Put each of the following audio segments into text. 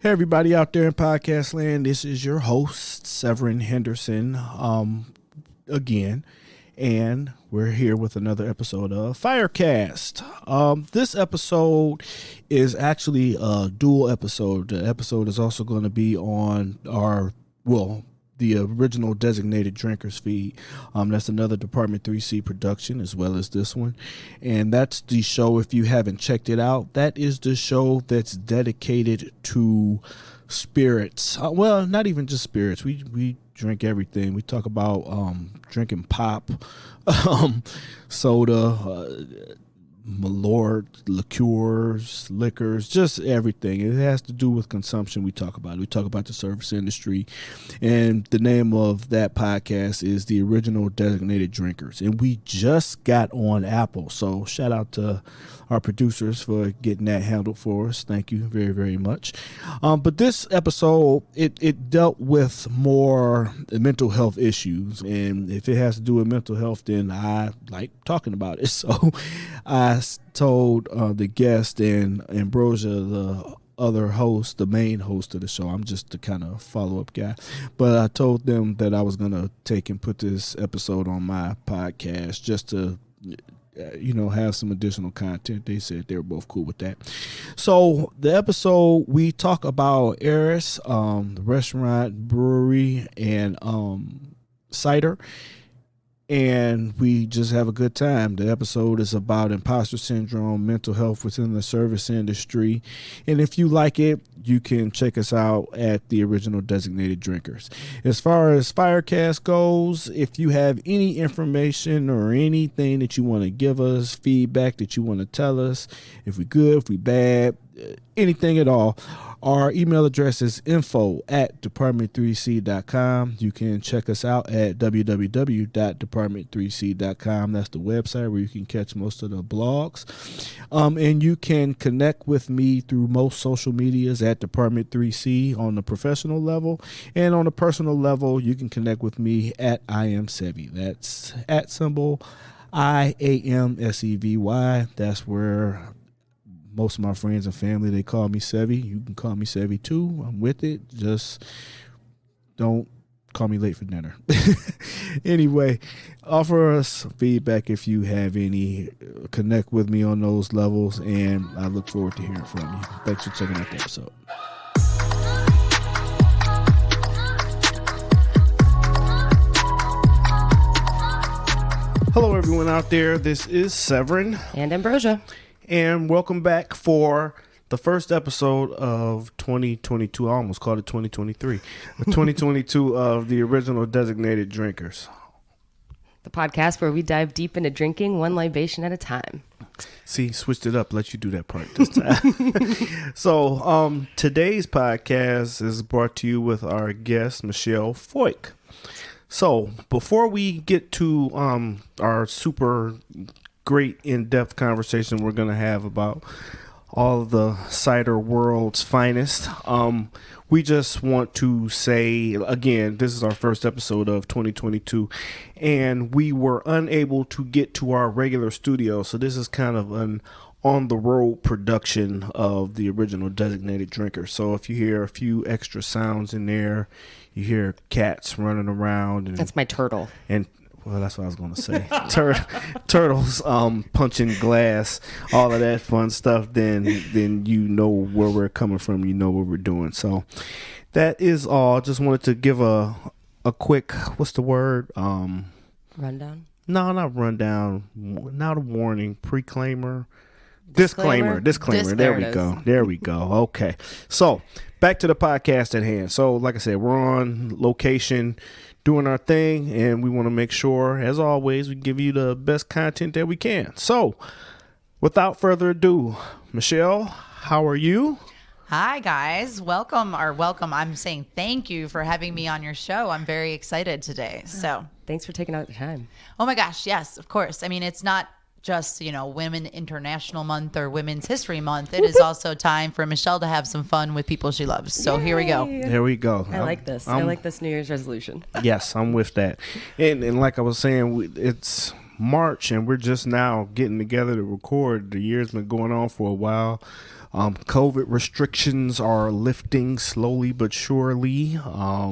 Hey, everybody out there in podcast land. This is your host, Severin Henderson, again. And we're here with another episode of Firecast. This episode is actually a dual episode. The episode is also going to be on the original Designated Drinkers feed. That's another Department 3C production as well as this one. And that's the show, if you haven't checked it out, that is the show that's dedicated to spirits. Well, not even just spirits. We drink everything. We talk about drinking pop, soda, Malort, liqueurs, liquors, just everything. It has to do with consumption. We talk about it. We talk about the service industry, and the name of that podcast is the Original Designated Drinkers. And we just got on Apple, so shout out to our producers for getting that handled for us. Thank you very, very much. But this episode, it dealt with more mental health issues, and if it has to do with mental health, then I like talking about it. So I told the guest and Ambrosia, the other host, the main host of the show, I'm just the kind of follow-up guy, but I told them that I was going to take and put this episode on my podcast just to have some additional content. They said they were both cool with that. So the episode, we talk about Eris, the restaurant, brewery, and cider. And we just have a good time. The episode is about imposter syndrome, mental health within the service industry. And if you like it, you can check us out at the Original Designated Drinkers. As far as Firecast goes, if you have any information or anything that you want to give us, feedback that you want to tell us, if we good, if we bad, anything at all, our email address is info@department3c.com. You can check us out at www.department3c.com. That's the website where you can catch most of the blogs. And you can connect with me through most social medias at Department 3C on the professional level. And on the personal level, you can connect with me at IamSevy. That's @ IAMSEVY. That's where most of my friends and family, they call me Sevy. You can call me Sevy too. I'm with it. Just don't call me late for dinner. Anyway, offer us feedback if you have any. Connect with me on those levels, and I look forward to hearing from you. Thanks for checking out the episode. Hello, everyone out there. This is Severin and Ambrosia. And welcome back for the first episode of 2022. I almost called it 2023. 2022 of the Original Designated Drinkers. The podcast where we dive deep into drinking one libation at a time. See, switched it up. Let you do that part this time. So today's podcast is brought to you with our guest, Michelle Foik. So before we get to our super great in-depth conversation we're going to have about all of the cider world's finest, we just want to say, again, this is our first episode of 2022, and we were unable to get to our regular studio, so this is kind of an on-the-road production of the Original Designated Drinker. So if you hear a few extra sounds in there, you hear cats running around. And that's my turtle. And well, that's what I was going to say. Turtles punching glass, all of that fun stuff. Then you know where we're coming from. You know what we're doing. So that is all. Just wanted to give a quick, what's the word? Rundown? No, not rundown. Not a warning. Disclaimer. There we go. Okay. So back to the podcast at hand. So like I said, we're on location doing our thing, and we want to make sure, as always, we give you the best content that we can. So without further ado, Michelle, how are you? Hi, guys. Welcome. I'm saying thank you for having me on your show. I'm very excited today. So thanks for taking out the time. Oh my gosh. Yes, of course. I mean, it's not just, Women International Month or Women's History Month. It is also time for Michelle to have some fun with people she loves. So Here we go. There we go. I like this. I like this New Year's resolution. Yes, I'm with that. And like I was saying, it's March and we're just now getting together to record. The year's been going on for a while. COVID restrictions are lifting slowly but surely.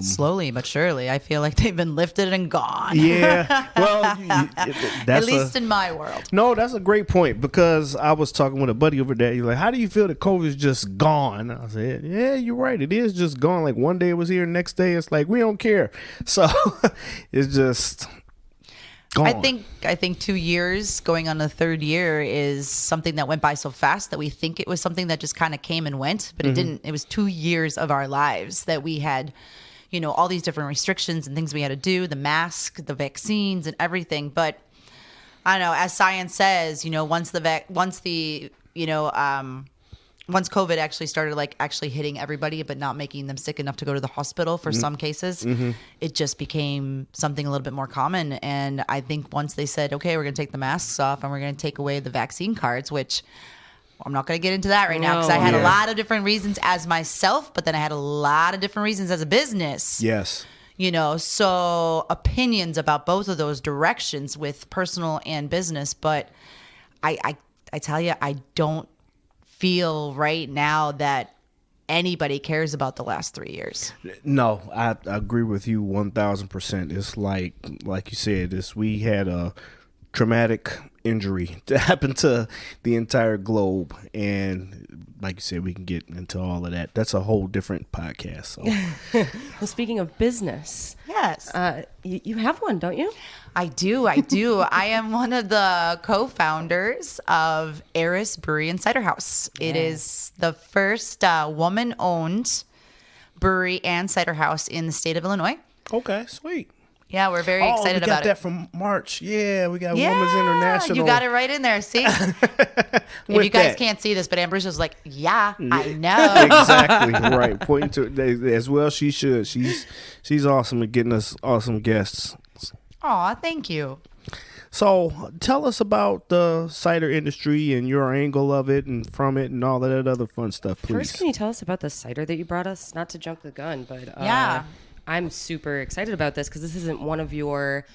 Slowly but surely. I feel like they've been lifted and gone. Yeah. Well, that's at least in my world. No, that's a great point, because I was talking with a buddy over there. He's like, how do you feel that COVID's just gone? I said, yeah, you're right. It is just gone. Like one day it was here, next day it's like, we don't care. So it's just gone. I think 2 years going on the third year is something that went by so fast that we think it was something that just kind of came and went, but it didn't. It was 2 years of our lives that we had, all these different restrictions and things we had to do, the mask, the vaccines and everything. But I don't know, as science says, once COVID actually started actually hitting everybody, but not making them sick enough to go to the hospital for some cases, it just became something a little bit more common. And I think once they said, okay, we're going to take the masks off and we're going to take away the vaccine cards, which I'm not going to get into that right now because I had a lot of different reasons as myself, but then I had a lot of different reasons as a business. Yes. So opinions about both of those directions with personal and business. But I tell you, I don't feel right now that anybody cares about the last 3 years. No, I agree with you 1,000%. It's like you said, we had a traumatic injury to happen to the entire globe, and like you said, we can get into all of that. That's a whole different podcast. So. Well, speaking of business, yes, you have one, don't you? I do. I am one of the co-founders of Eris Brewery and Cider House. Yeah. It is the first woman-owned brewery and cider house in the state of Illinois. Okay, sweet. Yeah, we're very excited about it. We got that from March. Yeah, we got Women's International. You got it right in there. See? If you guys can't see this, but Ambrosia's like, yeah, I know. Exactly, right. Pointing to it as well. She should. She's awesome at getting us awesome guests. Aw, thank you. So tell us about the cider industry and your angle of it and from it and all that other fun stuff, please. First, can you tell us about the cider that you brought us? Not to jump the gun, but yeah. I'm super excited about this because this isn't one of your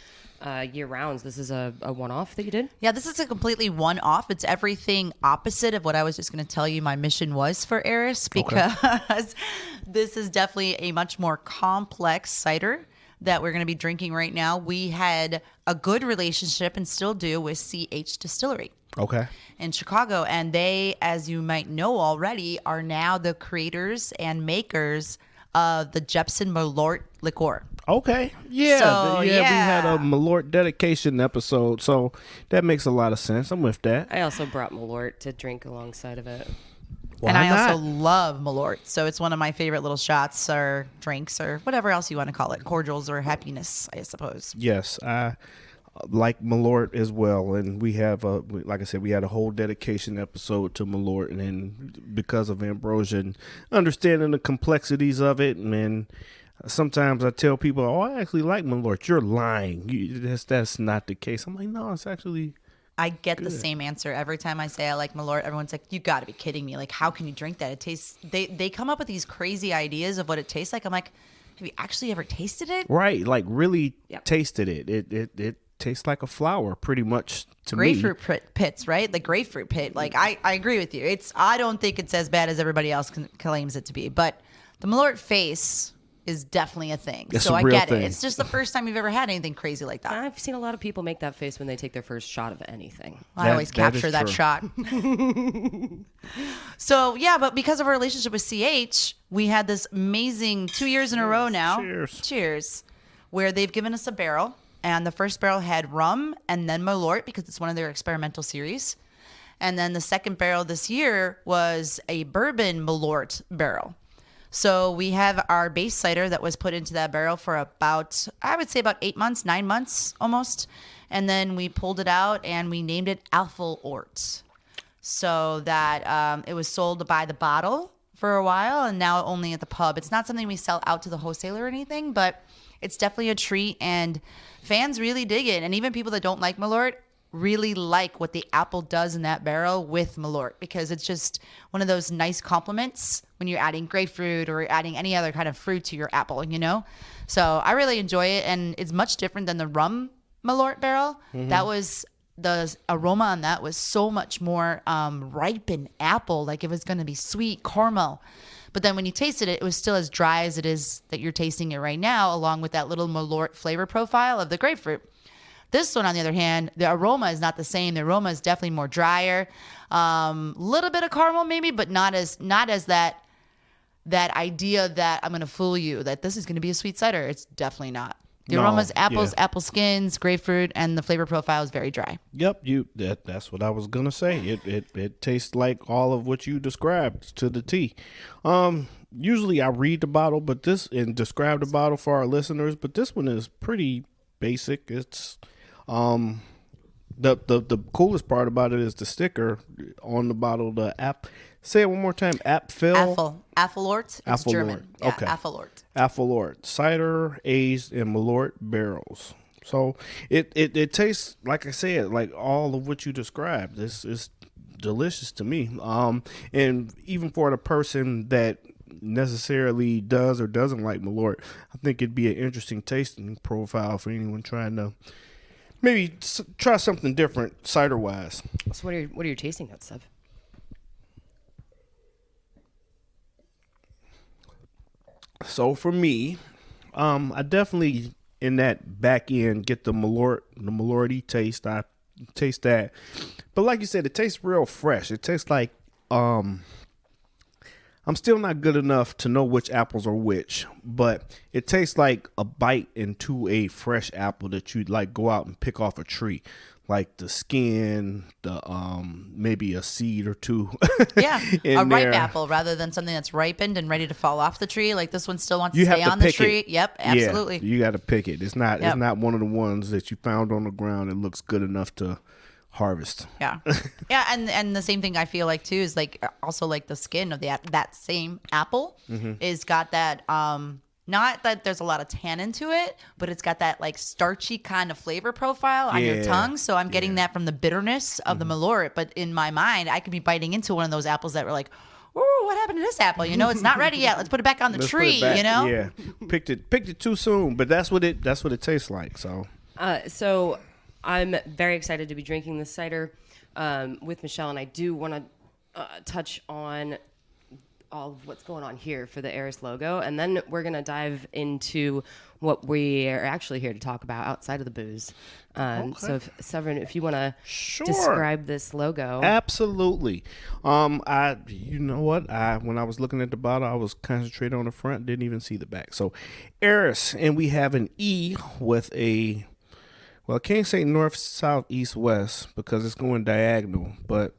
year rounds. This is a one-off that you did? Yeah, this is a completely one-off. It's everything opposite of what I was just going to tell you my mission was for Eris, because this is definitely a much more complex cider that we're going to be drinking right now. We had a good relationship and still do with CH Distillery. Okay. In Chicago. And they, as you might know already, are now the creators and makers of the Jepson Malort liqueur. Okay. Yeah. We had a Malort dedication episode, so that makes a lot of sense. I'm with that. I also brought Malort to drink alongside of it. And I also love Malort. So it's one of my favorite little shots or drinks or whatever else you want to call it. Cordials or happiness, I suppose. Yes, I like Malort as well. And we have, like I said, we had a whole dedication episode to Malort. And then because of Ambrosia and understanding the complexities of it, and sometimes I tell people, oh, I actually like Malort. You're lying. That's not the case. I'm like, no, it's actually... I get the same answer every time I say I like Malort. Everyone's like, you got to be kidding me. Like, how can you drink that? It tastes, they come up with these crazy ideas of what it tastes like. I'm like, have you actually ever tasted it? Right. Like really tasted it. It tastes like a flower pretty much to me. Grapefruit pits, right? Like grapefruit pit. Like I agree with you. I don't think it's as bad as everybody else claims it to be, but the Malort face is definitely a thing. It's so a I real get thing. it. It's just the first time you've ever had anything crazy like that. I've seen a lot of people make that face when they take their first shot of anything. I always capture that shot. So, yeah, but because of our relationship with CH, we had this amazing 2 years in a row now. Cheers. Where they've given us a barrel. And the first barrel had rum and then Malort because it's one of their experimental series. And then the second barrel this year was a bourbon Malort barrel. So we have our base cider that was put into that barrel for about, I would say about 8 months, 9 months almost. And then we pulled it out and we named it Alpha Ort. So that it was sold by the bottle for a while and now only at the pub. It's not something we sell out to the wholesaler or anything, but it's definitely a treat and fans really dig it. And even people that don't like Malort really like what the apple does in that barrel with Malort because it's just one of those nice complements when you're adding grapefruit or adding any other kind of fruit to your apple, So I really enjoy it and it's much different than the rum Malort barrel. Mm-hmm. That was the aroma on that was so much more ripened apple, like it was going to be sweet caramel. But then when you tasted it, it was still as dry as it is that you're tasting it right now, along with that little Malort flavor profile of the grapefruit. This one, on the other hand, the aroma is not the same. The aroma is definitely more drier, little bit of caramel maybe, but not as that idea that I'm going to fool you that this is going to be a sweet cider. It's definitely not. The aroma is apples, apple skins, grapefruit, and the flavor profile is very dry. Yep, that's what I was gonna say. It tastes like all of what you described to the T. Usually I read the bottle, but describe the bottle for our listeners, but this one is pretty basic. It's the coolest part about it is the sticker on the bottle. The app. Say it one more time. Affelort. It's German. Yeah, okay. Affelort. Cider aged in Malort barrels. So it tastes, like I said, like all of what you described. This is delicious to me. And even for the person that necessarily does or doesn't like Malort, I think it'd be an interesting tasting profile for anyone trying to maybe try something different cider wise. So what are you tasting notes, Sev? So for me, I definitely in that back end get the Malort-y taste. I taste that, but like you said, it tastes real fresh. It tastes like I'm still not good enough to know which apples are which, but it tastes like a bite into a fresh apple that you'd like go out and pick off a tree. Like the skin, the maybe a seed or two. Yeah, a ripe apple rather than something that's ripened and ready to fall off the tree. Like this one still wants to stay on the tree. Yep, absolutely. Yeah, you got to pick it. It's not one of the ones that you found on the ground and looks good enough to harvest. Yeah, yeah, and the same thing I feel like too is like also like the skin of that same apple is got that not that there's a lot of tannin to it, but it's got that like starchy kind of flavor profile on your tongue. So I'm getting that from the bitterness of the Malort. But in my mind, I could be biting into one of those apples that were like, "Ooh, what happened to this apple? You know, it's not ready yet. Let's put it back on the tree." You know? Yeah, picked it too soon. But that's what it tastes like. So. So I'm very excited to be drinking this cider with Michelle, and I do want to touch on all of what's going on here for the Eris logo, and then we're going to dive into what we are actually here to talk about outside of the booze. So, Severin, if you want to describe this logo. Absolutely. You know what? When I was looking at the bottle, I was concentrated on the front, didn't even see the back. So, Eris, and we have an E with I can't say north, south, east, west because it's going diagonal, but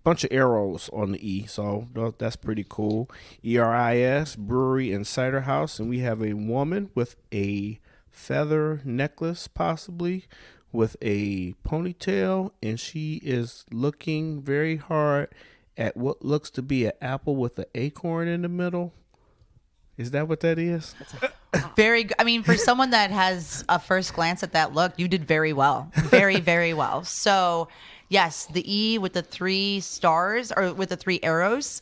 bunch of arrows on the E, so that's pretty cool. ERIS, Brewery and Cider House, and we have a woman with a feather necklace, possibly, with a ponytail, and she is looking very hard at what looks to be an apple with an acorn in the middle. Is that what that is? Very good. I mean, for someone that has a first glance at that look, you did very well. Very, very well. So, yes, the E with the 3 stars or with the 3 arrows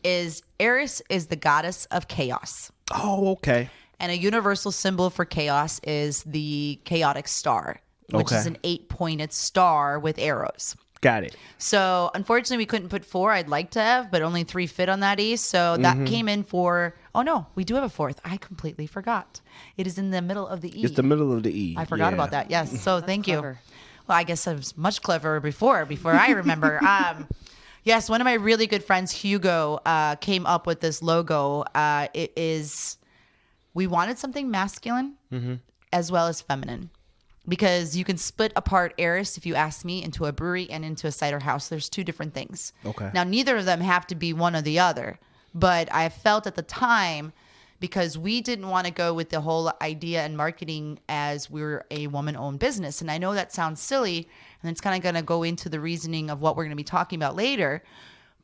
is Eris is the goddess of chaos. Oh, okay. And a universal symbol for chaos is the chaotic star, which is an 8-pointed star with arrows. Got it. So, unfortunately, we couldn't put 4. I'd like to have, but only 3 fit on that E. So that came in for, oh no, we do have a 4th. I completely forgot. It is in the middle of the E. It's the middle of the E. I forgot about that. Yes. So thank you. Well, I guess I was much cleverer before I remember. Yes, one of my really good friends, Hugo, came up with this logo. We wanted something masculine as well as feminine. Because you can split apart Eris, if you ask me, into a brewery and into a cider house. There's 2 different things. Okay. Now, neither of them have to be one or the other. But I felt at the time, because we didn't want to go with the whole idea and marketing as we're a woman-owned business. And I know that sounds silly, and it's kind of going to go into the reasoning of what we're going to be talking about later.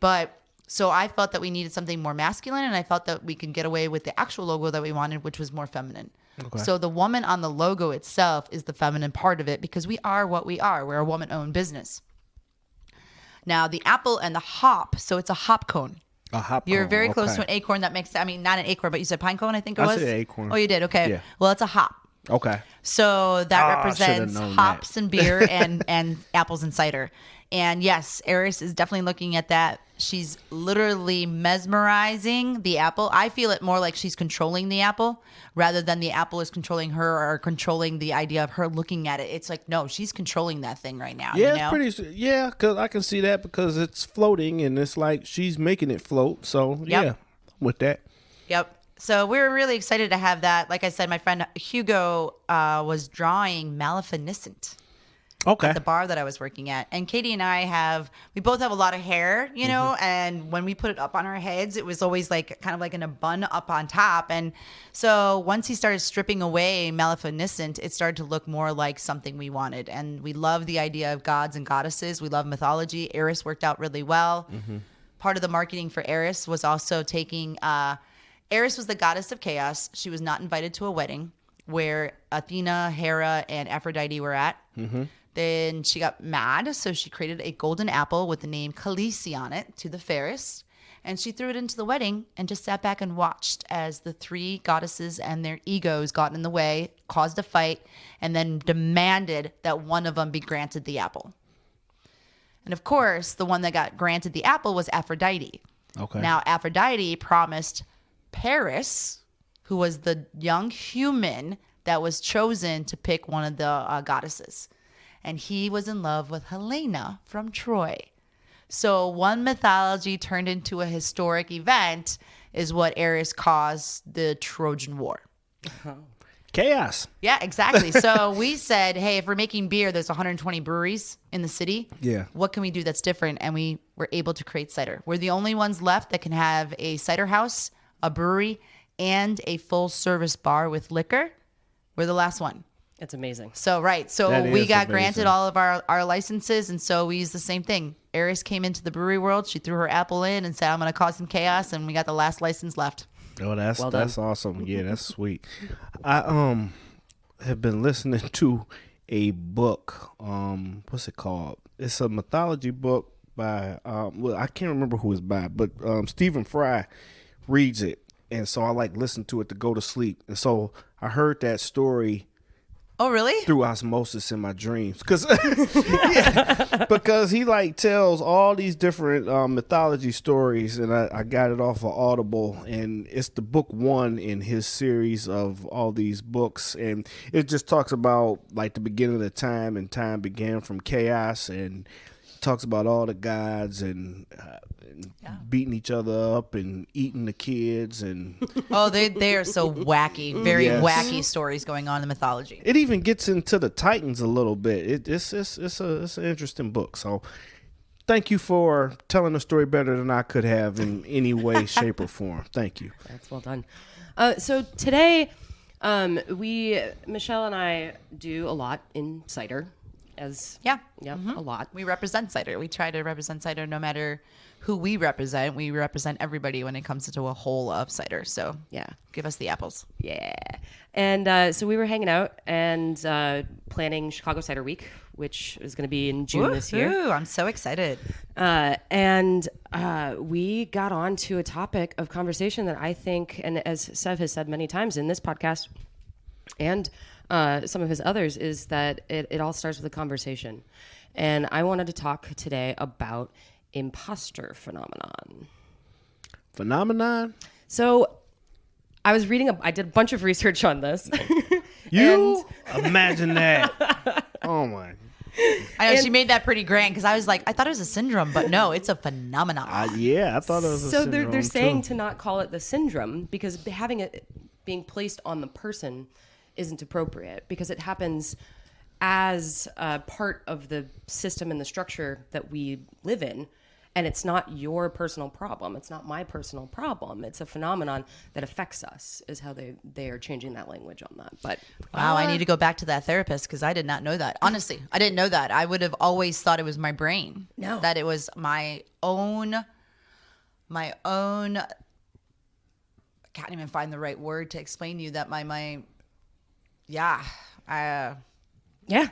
But so I felt that we needed something more masculine, and I felt that we could get away with the actual logo that we wanted, which was more feminine. Okay. So the woman on the logo itself is the feminine part of it because we are what we are. We're a woman-owned business. Now, the apple and the hop, so it's a hop cone. A hop You're cone, very close to an acorn. That makes, I mean, not an acorn, but you said pine cone, I think it was? I said acorn. Oh, you did? Okay. Yeah. Well, it's a hop. Okay. So that I represents should've known hops and beer and apples and cider. And yes, Eris is definitely looking at that. She's literally mesmerizing the apple. I feel it more like she's controlling the apple rather than the apple is controlling her or controlling the idea of her looking at it. It's like, no, she's controlling that thing right now. Yeah, you know? it's pretty. Yeah, because I can see that because it's floating and it's like she's making it float. So yeah, with that. Yep. So we're really excited to have that. Like I said, my friend Hugo was drawing Maleficent. Okay. At the bar that I was working at. And Katie and I we both have a lot of hair, you know, and when we put it up on our heads, it was always like kind of like in a bun up on top. And so once he started stripping away Maleficent, it started to look more like something we wanted. And we love the idea of gods and goddesses. We love mythology. Eris worked out really well. Part of the marketing for Eris was also taking, Eris was the goddess of chaos. She was not invited to a wedding where Athena, Hera, and Aphrodite were at. Then she got mad, so she created a golden apple with the name Khaleesi on it to the fairest. And she threw it into the wedding and just sat back and watched as the three goddesses and their egos got in the way, caused a fight, and then demanded that one of them be granted the apple. And of course, the one that got granted the apple was Aphrodite. Okay. Now, Aphrodite promised Paris, who was the young human that was chosen to pick one of the goddesses. And he was in love with Helena from Troy. So one mythology turned into a historic event is what Eris caused the Trojan War. Chaos. Yeah, exactly. So we said, hey, if we're making beer, there's 120 breweries in the city. Yeah. What can we do that's different? And we were able to create cider. We're the only ones left that can have a cider house, a brewery, and a full service bar with liquor. We're the last one. It's amazing. So, right. So That we is got amazing. granted all of our licenses. And so we used the same thing. Eris came into the brewery world. She threw her apple in and said, I'm going to cause some chaos. And we got the last license left. Oh, that's Well done. that's awesome. Yeah, that's sweet. I have been listening to a book. What's it called? It's a mythology book by well, I can't remember who it's by, but Stephen Fry reads it, and so I like listen to it to go to sleep. And so I heard that story Oh, really? through osmosis in my dreams because he like tells all these different mythology stories, and I got it off of Audible, and it's the book one in his series of all these books, and it just talks about like the beginning of the time, and time began from chaos, and talks about all the gods and beating each other up and eating the kids, and Oh, they are so wacky. Very Yes. wacky stories going on in the mythology. it even gets into the Titans a little bit. It's an interesting book. So thank you for telling the story better than I could have in any way, shape, or form. Thank you. That's well done. So today, Michelle and I do a lot in cider. Yeah. A lot. We represent cider. We try to represent cider no matter who we represent. We represent everybody when it comes to a whole of cider. So Yeah. give us the apples. Yeah. And so we were hanging out and planning Chicago Cider Week, which is going to be in June this year. Ooh, I'm so excited. And we got on to a topic of conversation that I think, and as Sev has said many times in this podcast and some of his others, is that it all starts with a conversation. And I wanted to talk today about imposter phenomenon. Phenomenon? So I was I did a bunch of research on this. You imagine that. Oh my. I know she made that pretty grand because I was like, I thought it was a syndrome, but no, it's a phenomenon. Yeah, I thought it was a So syndrome they're saying too. to not call it the syndrome because having it being placed on the person isn't appropriate because it happens as part of the system and the structure that we live in. And it's not your personal problem. It's not my personal problem. It's a phenomenon that affects us, is how they are changing that language on that. But Wow, I need to go back to that therapist because I did not know that. Honestly, I didn't know that. I would have always thought it was my brain. No. That it was my own, I can't even find the right word to explain to you that yeah,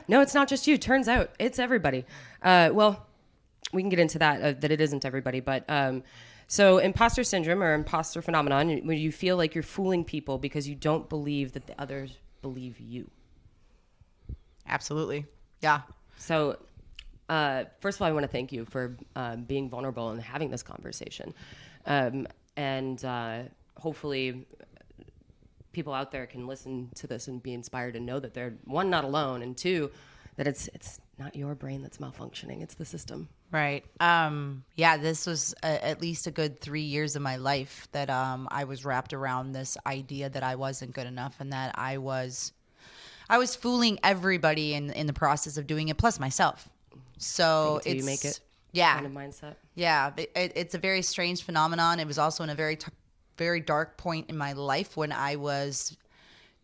no, it's not just you. Turns out it's everybody. Well, we can get into that, that it isn't everybody. But so imposter syndrome or imposter phenomenon, when you feel like you're fooling people because you don't believe that the other believe you. Absolutely. Yeah. So, first of all, I want to thank you for being vulnerable and having this conversation. And hopefully people out there can listen to this and be inspired and know that they're, one, not alone, and two, that it's not your brain that's malfunctioning, it's the system. Right. Yeah, this was at least a good 3 years of my life that I was wrapped around this idea that I wasn't good enough and that I was fooling everybody in the process of doing it, plus myself. So Until you make it. Yeah. Kind of mindset. Yeah. It's a very strange phenomenon. It was also in a very dark point in my life when I was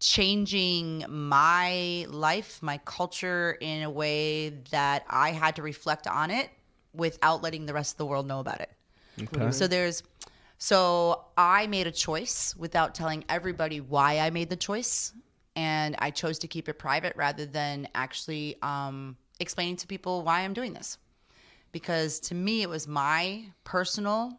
changing my life, my culture in a way that I had to reflect on it without letting the rest of the world know about it. Okay. So I made a choice without telling everybody why I made the choice. And I chose to keep it private rather than actually explaining to people why I'm doing this. Because to me, it was my personal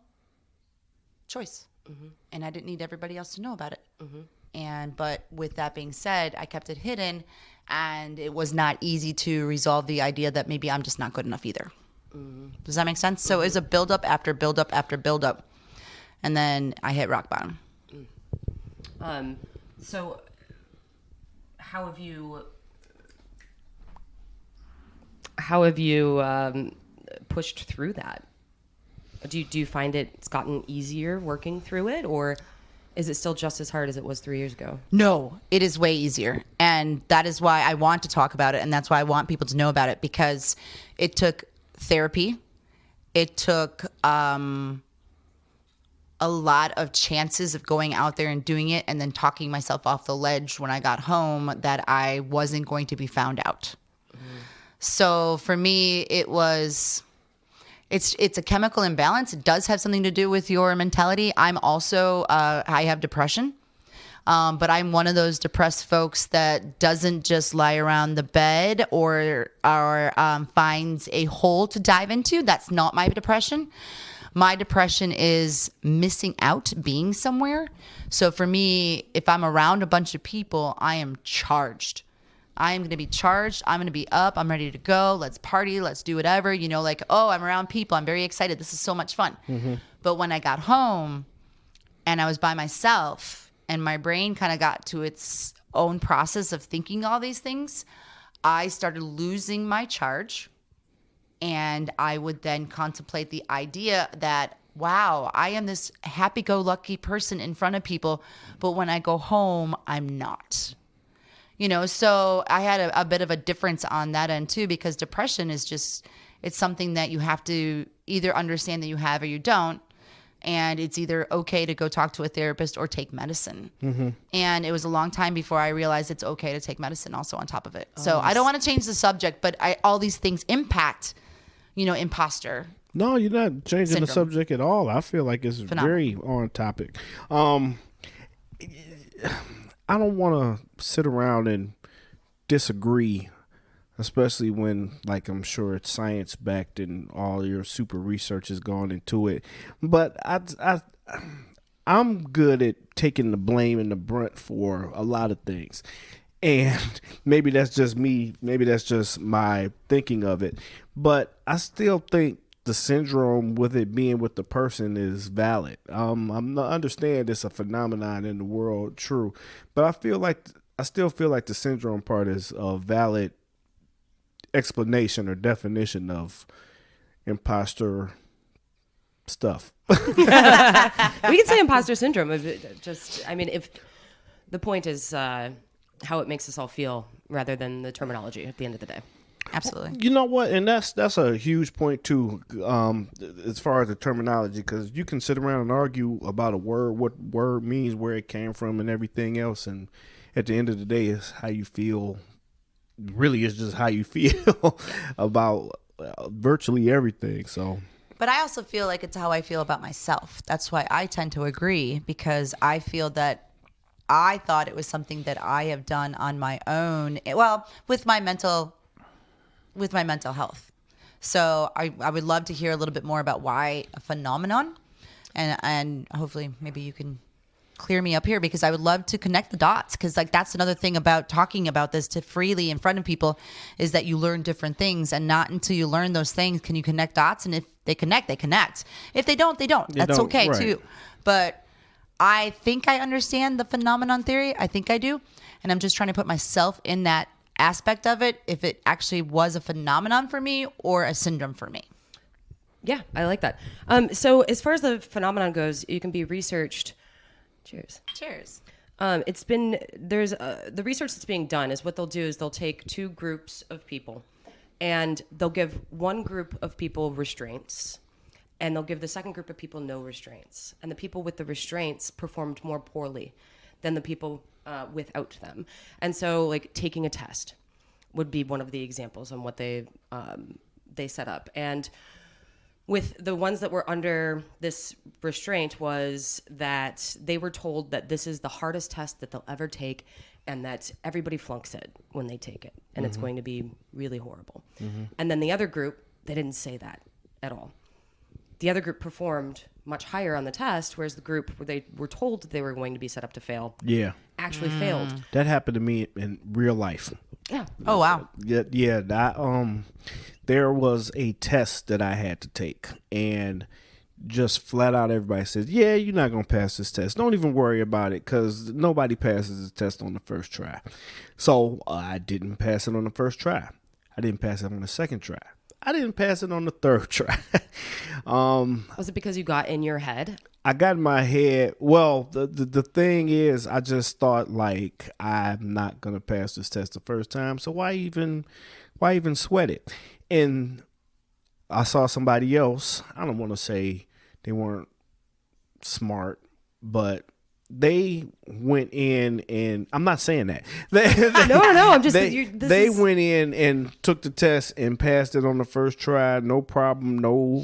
choice. Mm-hmm. And I didn't need everybody else to know about it. Mm-hmm. But with that being said, I kept it hidden. And it was not easy to resolve the idea that maybe I'm just not good enough either. Mm-hmm. Does that make sense? So it was a buildup after buildup after buildup. And then I hit rock bottom. So how have you pushed through that? Do you find it's gotten easier working through it, or is it still just as hard as it was 3 years ago? No, it is way easier. And that is why I want to talk about it. And that's why I want people to know about it, because it took therapy. It took a lot of chances of going out there and doing it and then talking myself off the ledge when I got home that I wasn't going to be found out. Mm-hmm. So for me, it's a chemical imbalance. It does have something to do with your mentality. I'm also, I have depression, but I'm one of those depressed folks that doesn't just lie around the bed or finds a hole to dive into. That's not my depression. My depression is missing out, being somewhere. So for me, if I'm around a bunch of people, I am charged. I am going to be charged. I'm going to be up. I'm ready to go. Let's party. Let's do whatever. Oh, I'm around people. I'm very excited. This is so much fun. Mm-hmm. But when I got home and I was by myself and my brain kind of got to its own process of thinking all these things, I started losing my charge. And I would then contemplate the idea that, wow, I am this happy-go-lucky person in front of people, but when I go home, I'm not. So I had a bit of a difference on that end too, because depression is it's something that you have to either understand that you have or you don't. And it's either okay to go talk to a therapist or take medicine. Mm-hmm. And it was a long time before I realized it's okay to take medicine also on top of it. So I don't want to change the subject, but all these things impact imposter. No, you're not changing syndrome. the subject at all. I feel like it's very on topic. I don't want to sit around and disagree, especially when, like, I'm sure it's science backed and all your super research has gone into it. But I'm good at taking the blame and the brunt for a lot of things. And maybe that's just me. Maybe that's just my thinking of it. But I still think the syndrome with it being with the person is valid. I understand it's a phenomenon in the world, true. But I still feel like the syndrome part is a valid explanation or definition of imposter stuff. We can say imposter syndrome. If the point is how it makes us all feel rather than the terminology at the end of the day. Absolutely. You know what? And that's a huge point too, as far as the terminology, because you can sit around and argue about a word, what word means, where it came from, and everything else. And at the end of the day, it's how you feel. Really, it's just how you feel about virtually everything. So. But I also feel like it's how I feel about myself. That's why I tend to agree, because I feel that I thought it was something that I have done on my own. Well, with my mental health. So I would love to hear a little bit more about why a phenomenon, and hopefully maybe you can clear me up here, because I would love to connect the dots. Because like that's another thing about talking about this to freely in front of people is that you learn different things, and not until you learn those things can you connect dots. And if they connect, they connect. If they don't, they don't. That's okay too. But I think I understand the phenomenon theory. I think I do. And I'm just trying to put myself in that aspect of it, if it actually was a phenomenon for me or a syndrome for me. Yeah, I like that. So as far as the phenomenon goes, you can be researched. Cheers. Cheers. The research that's being done is what they'll do is they'll take two groups of people and they'll give one group of people restraints and they'll give the second group of people no restraints. And the people with the restraints performed more poorly than the people without them. And so like taking a test would be one of the examples on what they set up. And with the ones that were under this restraint was that they were told that this is the hardest test that they'll ever take and that everybody flunks it when they take it. And it's going to be really horrible. And then the other group, they didn't say that at all. The other group performed much higher on the test, whereas the group where they were told they were going to be set up to fail actually failed. That happened to me in real life. Yeah. Oh, wow. Yeah. There was a test that I had to take, and just flat out everybody says, yeah, you're not going to pass this test. Don't even worry about it, because nobody passes the test on the first try. So I didn't pass it on the first try. I didn't pass it on the second try. I didn't pass it on the third try. Was it because you got in your head? I got in my head. Well, the thing is, I just thought like I'm not gonna pass this test the first time, so why even sweat it? And I saw somebody else. I don't want to say they weren't smart, but they went in, and I'm not saying that. No. I'm just. They went in and took the test and passed it on the first try. No problem. No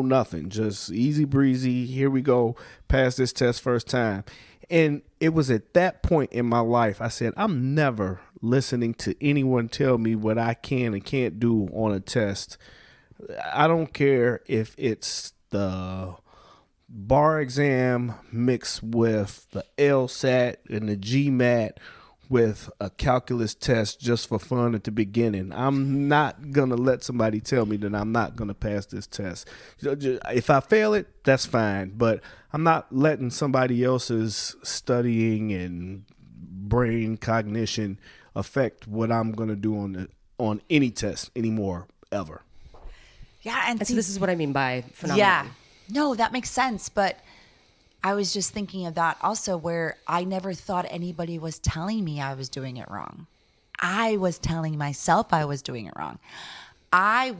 nothing. Just easy breezy. Here we go. Pass this test first time. And it was at that point in my life I said, I'm never listening to anyone tell me what I can and can't do on a test. I don't care if it's the bar exam mixed with the LSAT and the GMAT with a calculus test just for fun at the beginning. I'm not going to let somebody tell me that I'm not going to pass this test. If I fail it, that's fine. But I'm not letting somebody else's studying and brain cognition affect what I'm going to do on any test anymore, ever. Yeah. And so this is what I mean by phenomenon. Yeah. No, that makes sense. But I was just thinking of that also, where I never thought anybody was telling me I was doing it wrong. I was telling myself I was doing it wrong. I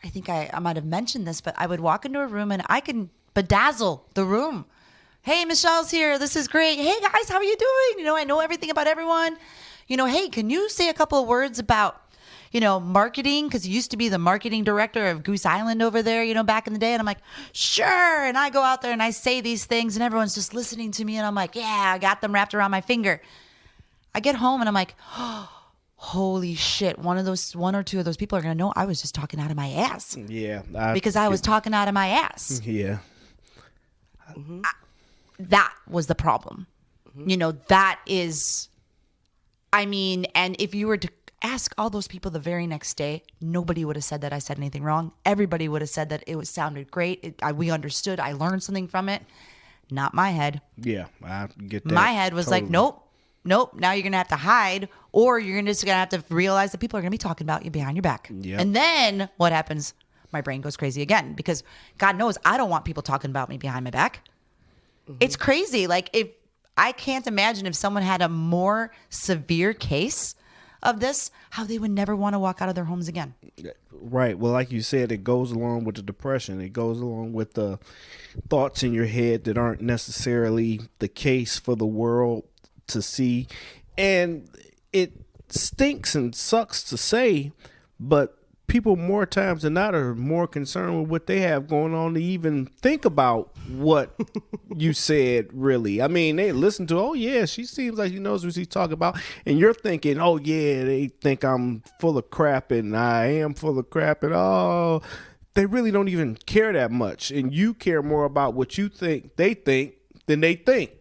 think I might have mentioned this, but I would walk into a room and I can bedazzle the room. Hey, Michelle's here. This is great. Hey, guys, how are you doing? I know everything about everyone. Hey, can you say a couple of words about marketing, because you used to be the marketing director of Goose Island over there, back in the day. And I'm like, sure. And I go out there and I say these things and everyone's just listening to me. And I'm like, yeah, I got them wrapped around my finger. I get home and I'm like, oh, holy shit. One or two of those people are going to know I was just talking out of my ass. Yeah. Because I was talking out of my ass. Yeah. That was the problem. That is, and if you were to ask all those people the very next day, nobody would have said that I said anything wrong. Everybody would have said that it sounded great. We understood. I learned something from it. Not my head. Yeah, I get that. My head was totally. Like, nope. Now you're going to have to hide, or you're just going to have to realize that people are going to be talking about you behind your back. Yep. And then what happens? My brain goes crazy again, because God knows I don't want people talking about me behind my back. It's crazy. Like, if I can't imagine if someone had a more severe case of this, how they would never want to walk out of their homes again. Right. Well, like you said, it goes along with the depression. It goes along with the thoughts in your head that aren't necessarily the case for the world to see. And it stinks and sucks to say, but people more times than not are more concerned with what they have going on to even think about what you said, really. They listen to, oh, yeah, she seems like she knows what she's talking about. And you're thinking, oh, yeah, they think I'm full of crap, and I am full of crap. And, oh, they really don't even care that much. And you care more about what you think they think than they think.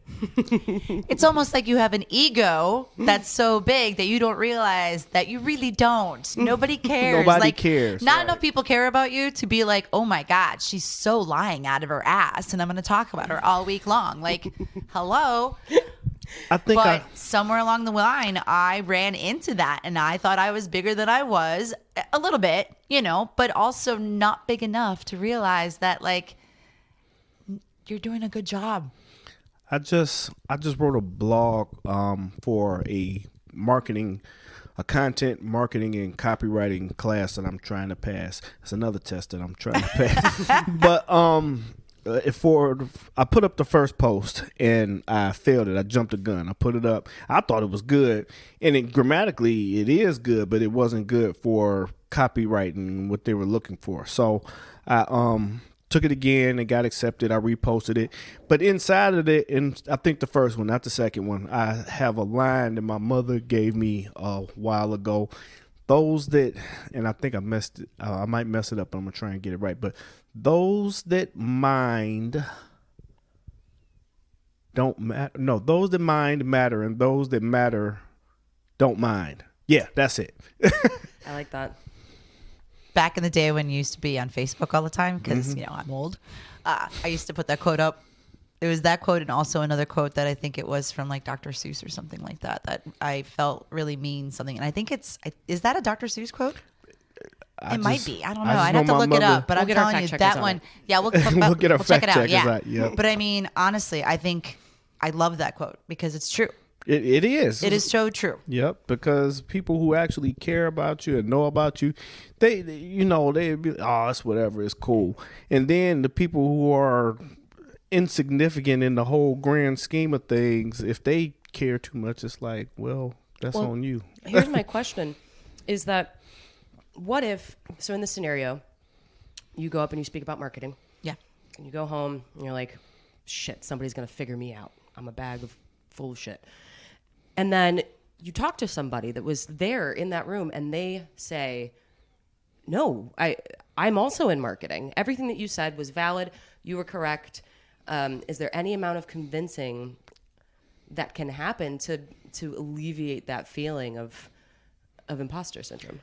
It's almost like you have an ego that's so big that you don't realize that you really don't. Nobody cares. Nobody cares. Not enough people care about you to be like, oh my God, she's so lying out of her ass, and I'm going to talk about her all week long. Like, hello. But somewhere along the line, I ran into that, and I thought I was bigger than I was a little bit, but also not big enough to realize that, like, you're doing a good job. I just wrote a blog for a content marketing and copywriting class that I'm trying to pass. It's another test that I'm trying to pass. But I put up the first post and I failed it. I jumped the gun. I put it up. I thought it was good, and grammatically it is good, but it wasn't good for copywriting what they were looking for. So I took it again and got accepted. I reposted it. But inside of it, and I think the first one, not the second one, I have a line that my mother gave me a while ago. Those that, and I think I messed it, I might mess it up, but I'm going to try and get it right. But those that mind don't matter. No, those that mind matter, and those that matter don't mind. Yeah, that's it. I like that. Back in the day when you used to be on Facebook all the time, because I'm old, I used to put that quote up. It was that quote and also another quote that I think it was from like Dr. Seuss or something like that I felt really means something. And I think is that a Dr. Seuss quote? It might be. I don't know. I'd have to look it up. But I'm telling you that one. Yeah, we'll get our check it out. Yeah. But I mean, honestly, I think I love that quote because it's true. It is. It is so true. Yep, because people who actually care about you and know about you, they be like, oh, it's whatever, it's cool. And then the people who are insignificant in the whole grand scheme of things, if they care too much, it's like, well, that's on you. Here's my question, is that what if, so in this scenario, you go up and you speak about marketing. Yeah. And you go home and you're like, shit, somebody's going to figure me out. I'm a bag full of shit. And then you talk to somebody that was there in that room and they say, no, I'm also in marketing. Everything that you said was valid. You were correct. Is there any amount of convincing that can happen to alleviate that feeling of imposter syndrome?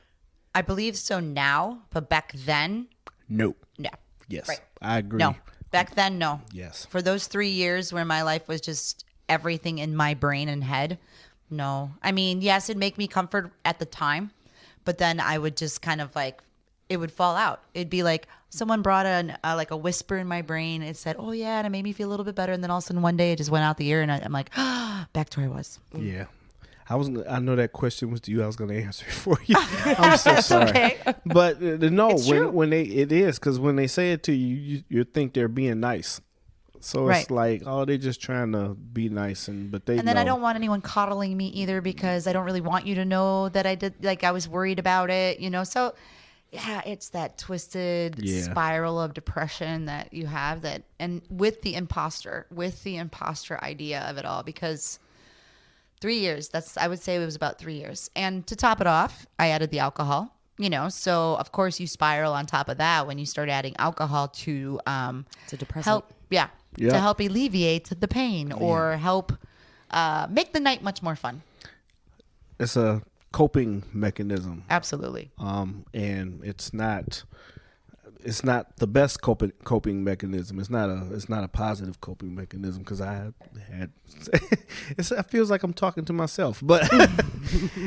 I believe so now, but back then, no. No. Yes, right. I agree. No, back then, no. Yes. For those 3 years where my life was just everything in my brain and head, no. I mean, yes, it'd make me comfort at the time, but then I would just kind of like, it would fall out. It'd be like someone brought like a whisper in my brain. It said, oh yeah, and it made me feel a little bit better. And then all of a sudden one day it just went out the ear and I'm like, back to where I was. Yeah. I know that question was to you. I was going to answer it for you. I'm so sorry. Okay. But no, It's true. when it is, because when they say it to you, you think they're being nice. So it's like, oh, they're just trying to be nice, but they. And then know. I don't want anyone coddling me either because I don't really want you to know that I did. Like I was worried about it, So, yeah, it's that twisted spiral of depression that you have and with the imposter idea of it all because 3 years. I would say it was about 3 years. And to top it off, I added the alcohol. So of course you spiral on top of that when you start adding alcohol to depressant. help. Yeah. To help alleviate the pain or help make the night much more fun. It's a coping mechanism. Absolutely. And it's not the best coping mechanism. It's not a positive coping mechanism because it feels like I'm talking to myself. But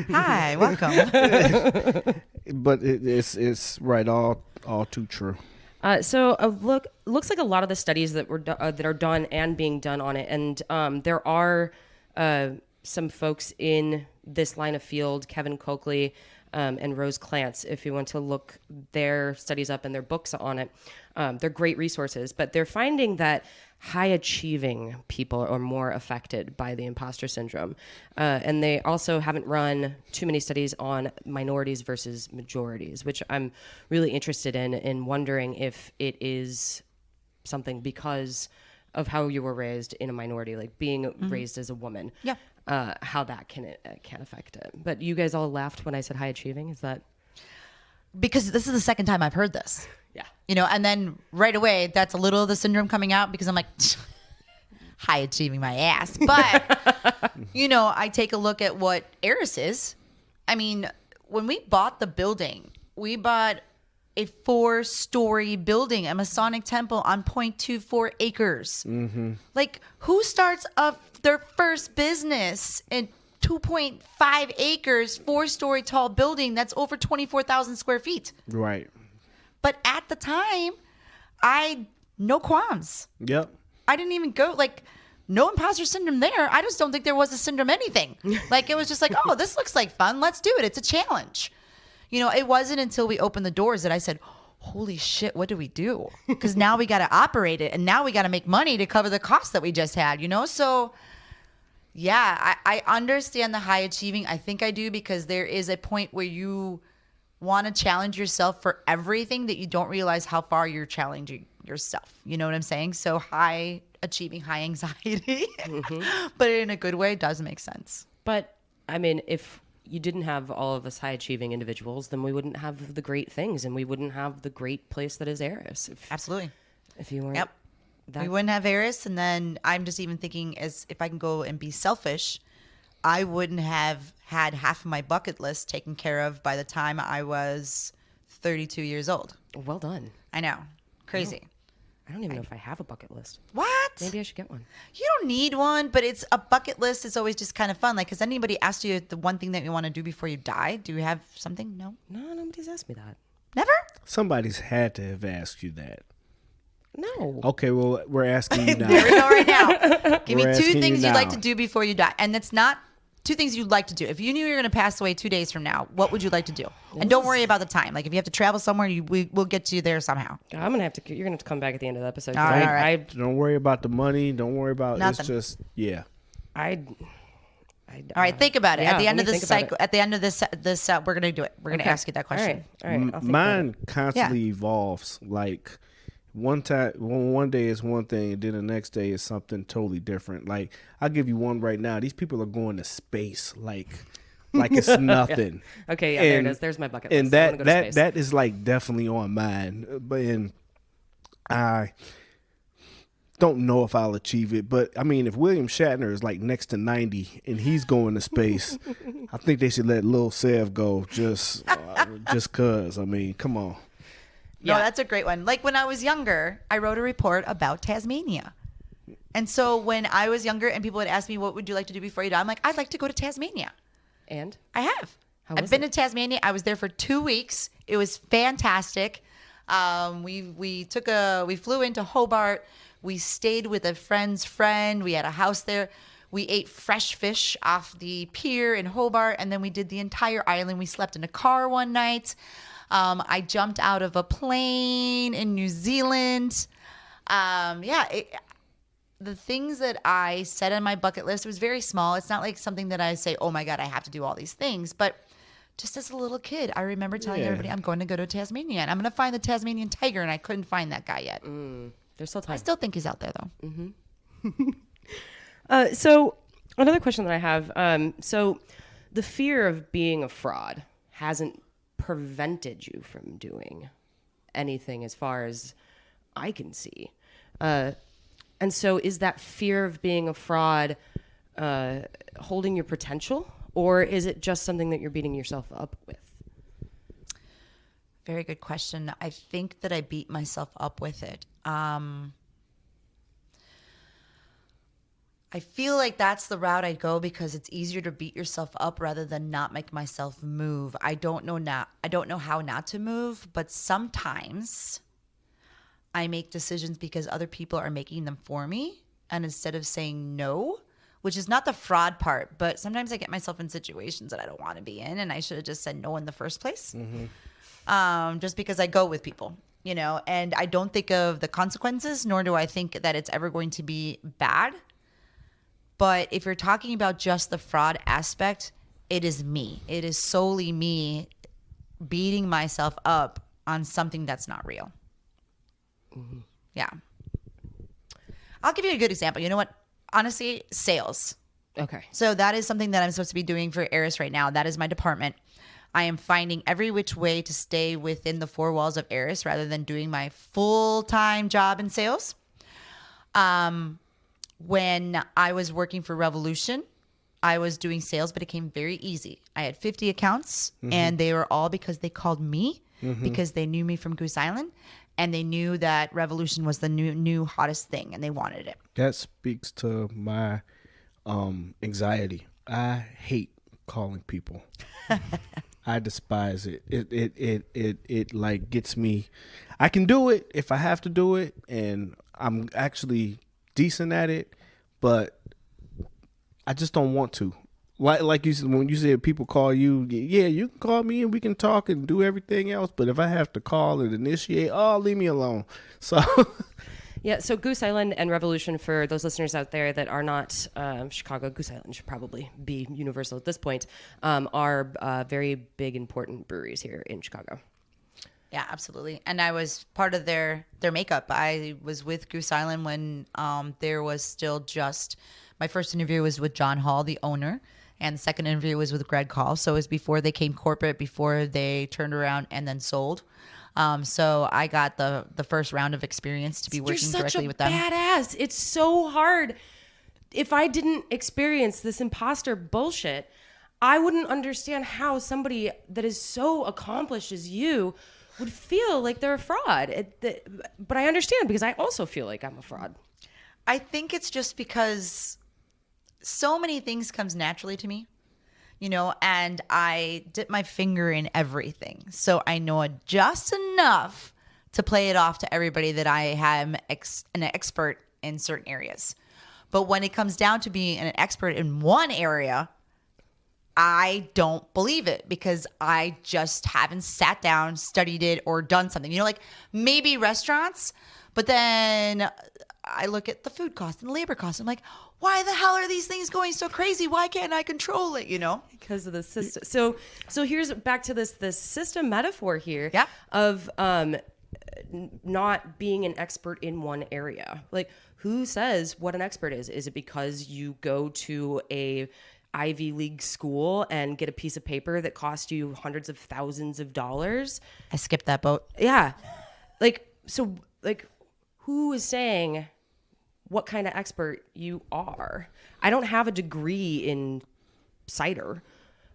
hi, welcome. But it's right, all too true. Looks like a lot of the studies that that are done and being done on it, and there are some folks in this line of field, Kevin Coakley and Rose Clance, if you want to look their studies up and their books on it. They're great resources, but they're finding that high achieving people are more affected by the imposter syndrome. And they also haven't run too many studies on minorities versus majorities, which I'm really interested in wondering if it is something because of how you were raised in a minority, like being raised as a woman. Yeah. How that can affect it. But you guys all laughed when I said high achieving. Is that because this is the second time I've heard this? Yeah. And then right away that's a little of the syndrome coming out because I'm like, high achieving my ass. But, I take a look at what Eris is. I mean, when we bought the building, we bought a 4-story building, a Masonic temple on 0.24 acres. Mm-hmm. Like, who starts up their first business in 2.5 acres, 4-story tall building that's over 24,000 square feet? Right. But at the time, no qualms. Yep. I didn't even go, no imposter syndrome there. I just don't think there was a syndrome anything. It was just like, oh, this looks like fun. Let's do it. It's a challenge. It wasn't until we opened the doors that I said, holy shit, what do we do? Because now we got to operate it, and now we got to make money to cover the costs that we just had, So, yeah, I understand the high achieving. I think I do, because there is a point where you want to challenge yourself for everything that you don't realize how far you're challenging yourself. You know what I'm saying? So high achieving, high anxiety, but in a good way does make sense. But, I mean, if you didn't have all of us high achieving individuals, then we wouldn't have the great things, and we wouldn't have the great place that is Eris. Absolutely. If you weren't. Yep. We wouldn't have Eris. And then I'm just even thinking, as if I can go and be selfish, I wouldn't have had half of my bucket list taken care of by the time I was 32 years old. Well done. I know. Crazy. I don't even know if I have a bucket list. What? Maybe I should get one. You don't need one, but it's a bucket list. It's always just kind of fun. Has anybody asked you the one thing that you want to do before you die? Do you have something? No? No, nobody's asked me that. Never? Somebody's had to have asked you that. No. Okay, well, we're asking you now. There we go right now. Give me We're 2 asking things you you'd like now. to do before you die. And that's not 2 things you'd like to do. If you knew you were going to pass away 2 days from now, what would you like to do? And don't worry about the time. If you have to travel somewhere, we'll get you there somehow. You're going to have to come back at the end of the episode. All right. Don't worry about the money. Don't worry about Nothing. It's just, yeah. All right, think about it. Yeah, At the end let of me this think about cycle, at the end of this, we're going to do it. We're going to ask you that question. All right. I'll think about Mine it. constantly evolves. One day is one thing, and then the next day is something totally different. I'll give you one right now. These people are going to space like it's nothing. Yeah. Okay, yeah, there it is. There's my bucket list. And I wanna go to space. that is definitely on mine. But I don't know if I'll achieve it. But I mean, if William Shatner is next to 90 and he's going to space, I think they should let Lil Sev go just cause. I mean, come on. No, Yeah. that's a great one. When I was younger, I wrote a report about Tasmania. And so when I was younger and people would ask me, what would you like to do before you die? I'm like, I'd like to go to Tasmania. And? I have. How I've was been it? to Tasmania. I was there for 2 weeks. It was fantastic. We flew into Hobart. We stayed with a friend's friend. We had a house there. We ate fresh fish off the pier in Hobart, and then we did the entire island. We slept in a car one night. I jumped out of a plane in New Zealand. The things that I set on my bucket list was very small. It's not something that I say, oh my God, I have to do all these things. But just as a little kid, I remember telling everybody I'm going to go to Tasmania and I'm going to find the Tasmanian tiger, and I couldn't find that guy yet. There's still time. I still think he's out there though. So another question that I have, so the fear of being a fraud hasn't prevented you from doing anything as far as I can see. And so is that fear of being a fraud holding your potential, or is it just something that you're beating yourself up with? Very good question. I think that I beat myself up with it. I feel like that's the route I go because it's easier to beat yourself up rather than not make myself move. I don't know how not to move, but sometimes I make decisions because other people are making them for me. And instead of saying no, which is not the fraud part, but sometimes I get myself in situations that I don't want to be in, and I should have just said no in the first place. Just because I go with people, and I don't think of the consequences, nor do I think that it's ever going to be bad. But if you're talking about just the fraud aspect, it is me. It is solely me beating myself up on something that's not real. Yeah. I'll give you a good example. You know what? Honestly, sales. Okay. So that is something that I'm supposed to be doing for Eris right now. That is my department. I am finding every which way to stay within the 4 walls of Eris rather than doing my full-time job in sales. when I was working for Revolution, I was doing sales, but it came very easy. I had 50 accounts, and they were all because they called me because they knew me from Goose Island, and they knew that Revolution was the new hottest thing, and they wanted it. That speaks to my anxiety. I hate calling people. I despise it. It like gets me. I can do it if I have to do it, and I'm actually decent at it, but I just don't want to. Like you said, when you said people call you, yeah, you can call me and we can talk and do everything else. But if I have to call and initiate, leave me alone. So, yeah. So Goose Island and Revolution, for those listeners out there that are not Chicago, Goose Island should probably be universal at this point. Are very big, important breweries here in Chicago. Yeah, absolutely. And I was part of their makeup. I was with Goose Island when there was still just. My first interview was with John Hall, the owner, and the second interview was with Greg Call. So it was before they came corporate, before they turned around and then sold. So I got the first round of experience to be working directly with them. Badass. It's so hard. If I didn't experience this imposter bullshit, I wouldn't understand how somebody that is so accomplished as you would feel like they're a fraud. But I understand, because I also feel like I'm a fraud. I think it's just because so many things comes naturally to me, and I dip my finger in everything. So I know it just enough to play it off to everybody that I am an expert in certain areas. But when it comes down to being an expert in one area, I don't believe it, because I just haven't sat down, studied it, or done something. Like maybe restaurants, but then I look at the food costs and labor costs. I'm like, why the hell are these things going so crazy? Why can't I control it? Because of the system. So here's back to this system metaphor here. Yeah. Of not being an expert in one area. Like, who says what an expert is? Is it because you go to a Ivy League school and get a piece of paper that costs you hundreds of thousands of dollars? I skipped that boat. Yeah. Who is saying what kind of expert you are? I don't have a degree in cider,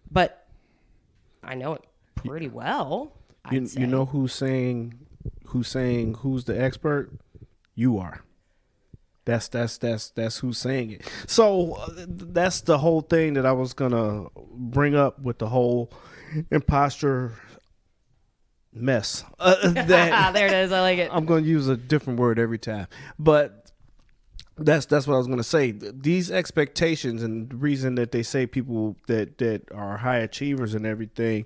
but I know it pretty well. You know who's saying who's the expert? You are. That's who's saying it. So that's the whole thing that I was gonna bring up with the whole imposter mess. There it is. I like it. I'm gonna use a different word every time, but that's what I was gonna say. These expectations, and the reason that they say people that are high achievers and everything,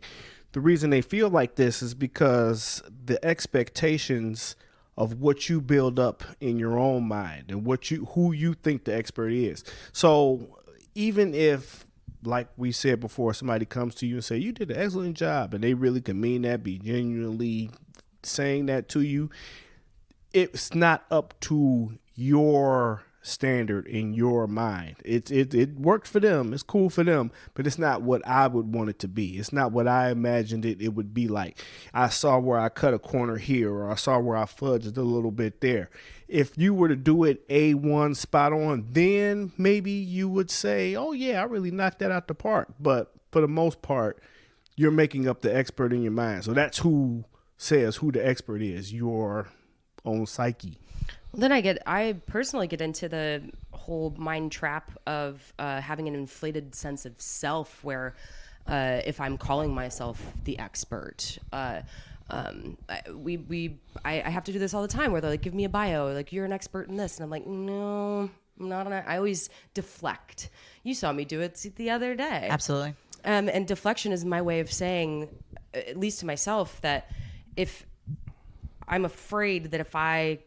the reason they feel like this is because the expectations of what you build up in your own mind and who you think the expert is. So even if, like we said before, somebody comes to you and say, you did an excellent job, and they really can mean that, be genuinely saying that to you, it's not up to your standard in your mind. It worked for them. It's cool for them, but it's not what I would want it to be. It's not what I imagined it would be like. I saw where I cut a corner here, or I saw where I fudged a little bit there. If you were to do it A1 spot on, then maybe you would say, oh yeah, I really knocked that out the park. But for the most part, you're making up the expert in your mind. So that's who says who the expert is, your own psyche. Then I personally get into the whole mind trap of having an inflated sense of self, where if I'm calling myself the expert, I have to do this all the time, where they're like, give me a bio, like, you're an expert in this, and I'm like, no, I'm not. I always deflect. You saw me do it the other day. Absolutely. And deflection is my way of saying, at least to myself, that if I'm afraid that if I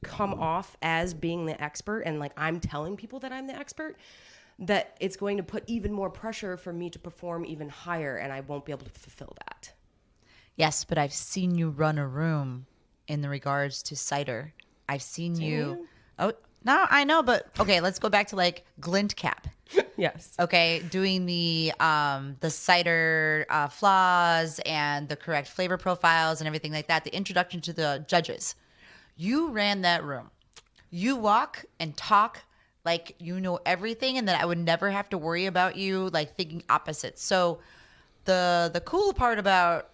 come off as being the expert and like I'm telling people that I'm the expert, that it's going to put even more pressure for me to perform even higher, and I won't be able to fulfill that. Yes, but I've seen you run a room in the regards to cider. I've seen you. Oh, no, I know, but okay, let's go back to like Glint Cap. Yes. Okay, doing the cider flaws and the correct flavor profiles and everything like that. The introduction to the judges. You ran that room. You walk and talk like you know everything and that I would never have to worry about you like thinking opposite. So the cool part about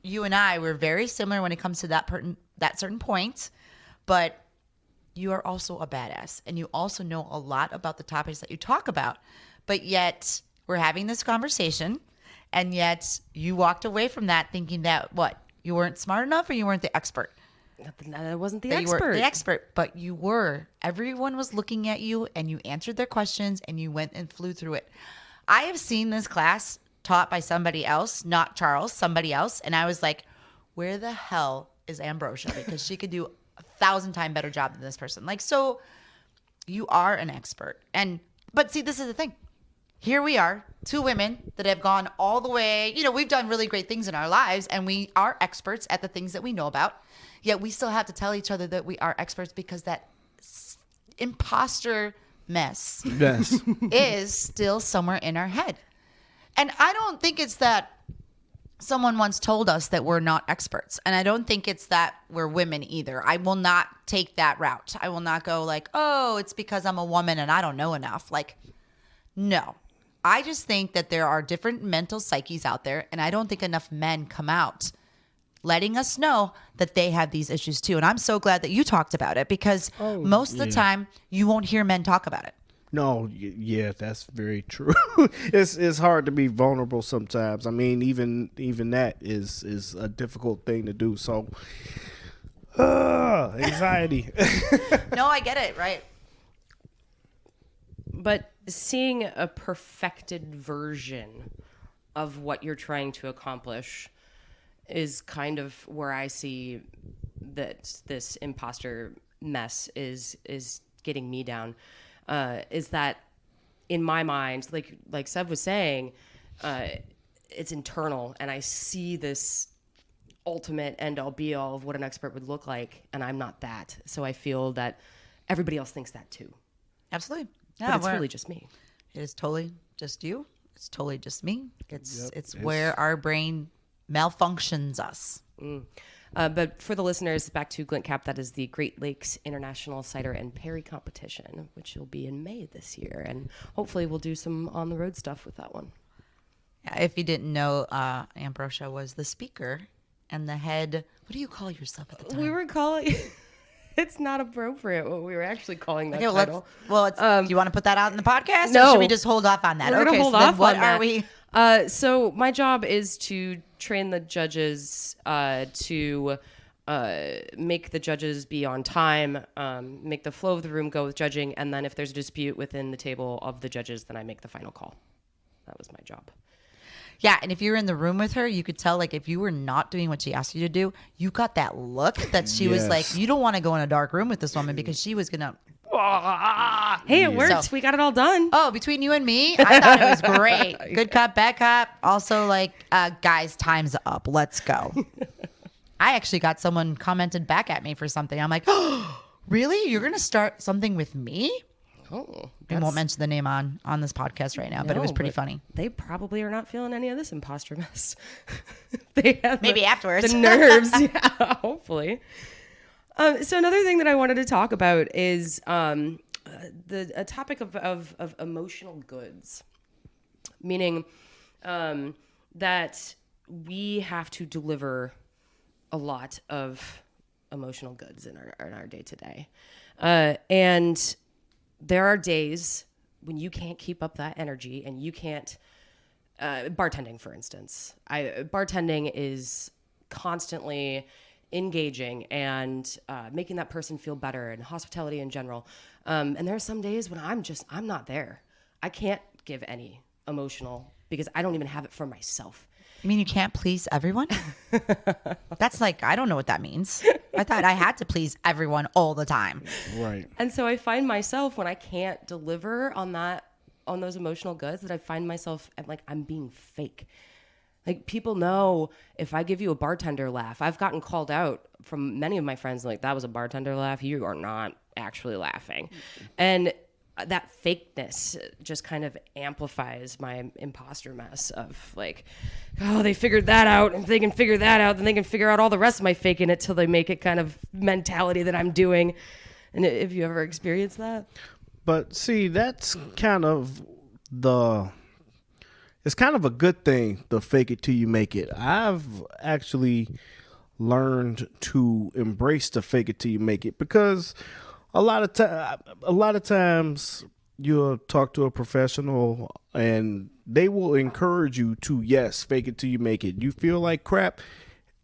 you and I, we're very similar when it comes to that certain point, but you are also a badass and you also know a lot about the topics that you talk about. But yet we're having this conversation and yet you walked away from that thinking that what? You weren't smart enough or you weren't the expert? I wasn't the that expert. You were the expert, but you were. Everyone was looking at you and you answered their questions and you went and flew through it. I have seen this class taught by somebody else, not Charles, somebody else. And I was like, where the hell is Ambrosia? Because she could do 1,000 times better job than this person. Like, so you are an expert. But see, this is the thing. Here we are, two women that have gone all the way. You know, we've done really great things in our lives and we are experts at the things that we know about. Yet we still have to tell each other that we are experts because that imposter mess is still somewhere in our head. And I don't think it's that someone once told us that we're not experts. And I don't think it's that we're women either. I will not take that route. I will not go like, oh, it's because I'm a woman and I don't know enough. Like, no. I just think that there are different mental psyches out there. And I don't think enough men come out letting us know that they have these issues too. And I'm so glad that you talked about it because most of the time you won't hear men talk about it. No, yeah, that's very true. It's hard to be vulnerable sometimes. I mean, even that is a difficult thing to do. So, anxiety. No, I get it, right? But seeing a perfected version of what you're trying to accomplish is kind of where I see that this imposter mess is getting me down. Is that in my mind, like Sev was saying, it's internal, and I see this ultimate end-all be-all of what an expert would look like, and I'm not that. So I feel that everybody else thinks that too. Absolutely. But it's really just me. It is totally just you. It's totally just me. It's where our brain malfunctions us. But for the listeners, back to Glint Cap, that is the Great Lakes International Cider and Perry Competition, which will be in May this year. And hopefully we'll do some on-the-road stuff with that one. Yeah, if you didn't know, Ambrosia was the speaker and the head. What do you call yourself at the time? We were calling... It's not appropriate what we were actually calling that title. Do you want to put that out in the podcast? No. Or should we just hold off on that? We're going to hold off what on are that. we? So my job is to train the judges to make the judges be on time, make the flow of the room go with judging, and then if there's a dispute within the table of the judges, then I make the final call. That was my job. Yeah, and if you were in the room with her, you could tell, like, if you were not doing what she asked you to do, you got that look that she was like, you don't want to go in a dark room with this woman because she was going to... Hey, it worked. So, we got it all done. Oh, between you and me, I thought it was great. Good cop, bad cop. Also, like, guys, time's up. Let's go. I actually got someone commented back at me for something. I'm like, oh, really? You're going to start something with me? Oh, we won't mention the name on this podcast right now, but it was pretty funny. They probably are not feeling any of this imposter mess. They have maybe afterwards the nerves. Yeah, hopefully. So another thing that I wanted to talk about is a topic of emotional goods, meaning that we have to deliver a lot of emotional goods in our day to day, and there are days when you can't keep up that energy and you can't, bartending, for instance. Bartending is constantly engaging and making that person feel better, and hospitality in general. And there are some days when I'm not there. I can't give any emotional because I don't even have it for myself. You mean you can't please everyone? That's like, I don't know what that means. I thought I had to please everyone all the time. Right. And so I find myself when I can't deliver on those emotional goods, that I find myself I'm being fake. Like, people know if I give you a bartender laugh, I've gotten called out from many of my friends, like, that was a bartender laugh. You are not actually laughing. And that fakeness just kind of amplifies my imposter mess of like, oh, they figured that out, and if they can figure that out, then they can figure out all the rest of my faking it till they make it kind of mentality that I'm doing. And have you ever experienced that? But see, that's kind of it's kind of a good thing, the fake it till you make it. I've actually learned to embrace the fake it till you make it, because a lot of times you'll talk to a professional and they will encourage you to, yes, fake it till you make it. You feel like crap,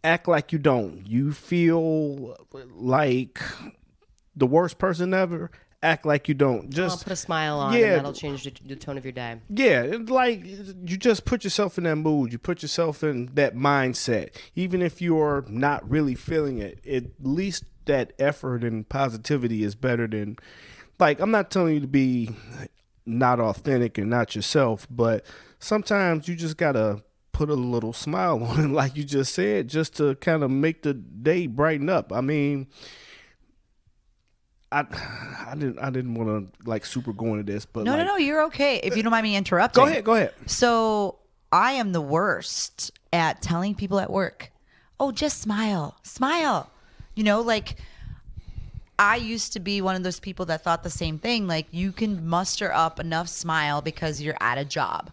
act like you don't. You feel like the worst person ever, act like you don't. Just put a smile on, and that'll change the tone of your day. Yeah, like you just put yourself in that mood. You put yourself in that mindset. Even if you're not really feeling it, at least that effort and positivity is better than, like, I'm not telling you to be not authentic and not yourself, but sometimes you just gotta put a little smile on it, like you just said, just to kind of make the day brighten up. I mean, I didn't want to like super go into this, but no, you're okay. If you don't mind me interrupting. Go ahead. So I am the worst at telling people at work, oh, just smile. You know, like, I used to be one of those people that thought the same thing. Like, you can muster up enough smile because you're at a job,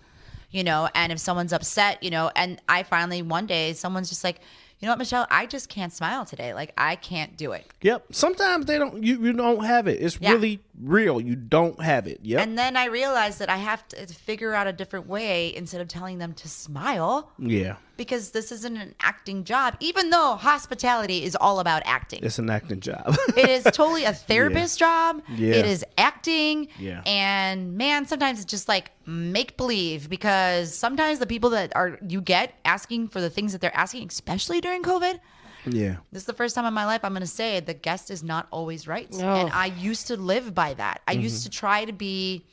you know, and if someone's upset, you know, and I finally one day, someone's just like, you know what, Michelle, I just can't smile today. Like, I can't do it. Yep. Sometimes you don't have it. It's really real. You don't have it. Yep. And then I realized that I have to figure out a different way instead of telling them to smile. Yeah. Because this isn't an acting job, even though hospitality is all about acting. It's an acting job. It is totally a therapist job. Yeah. It is acting. Yeah. And man, sometimes it's just like make believe, because sometimes the people that you get asking for the things that they're asking, especially during COVID. Yeah. This is the first time in my life I'm going to say the guest is not always right. No. And I used to live by that. I used to try to be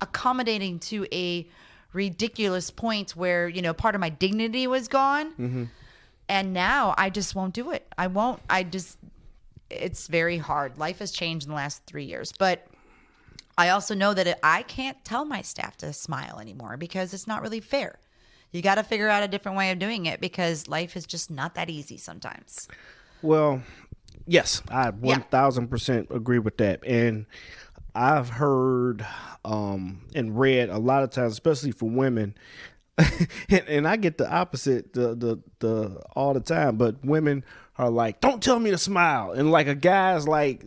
accommodating to a ridiculous point where, you know, part of my dignity was gone. And now I just won't do it. It's very hard. Life has changed in the last 3 years. But I also know that I can't tell my staff to smile anymore because it's not really fair. You got to figure out a different way of doing it because life is just not that easy sometimes. Well, yes, I 1000% agree with that. And I've heard and read a lot of times, especially for women, and I get the opposite the all the time, but women are like, don't tell me to smile. And like a guy's like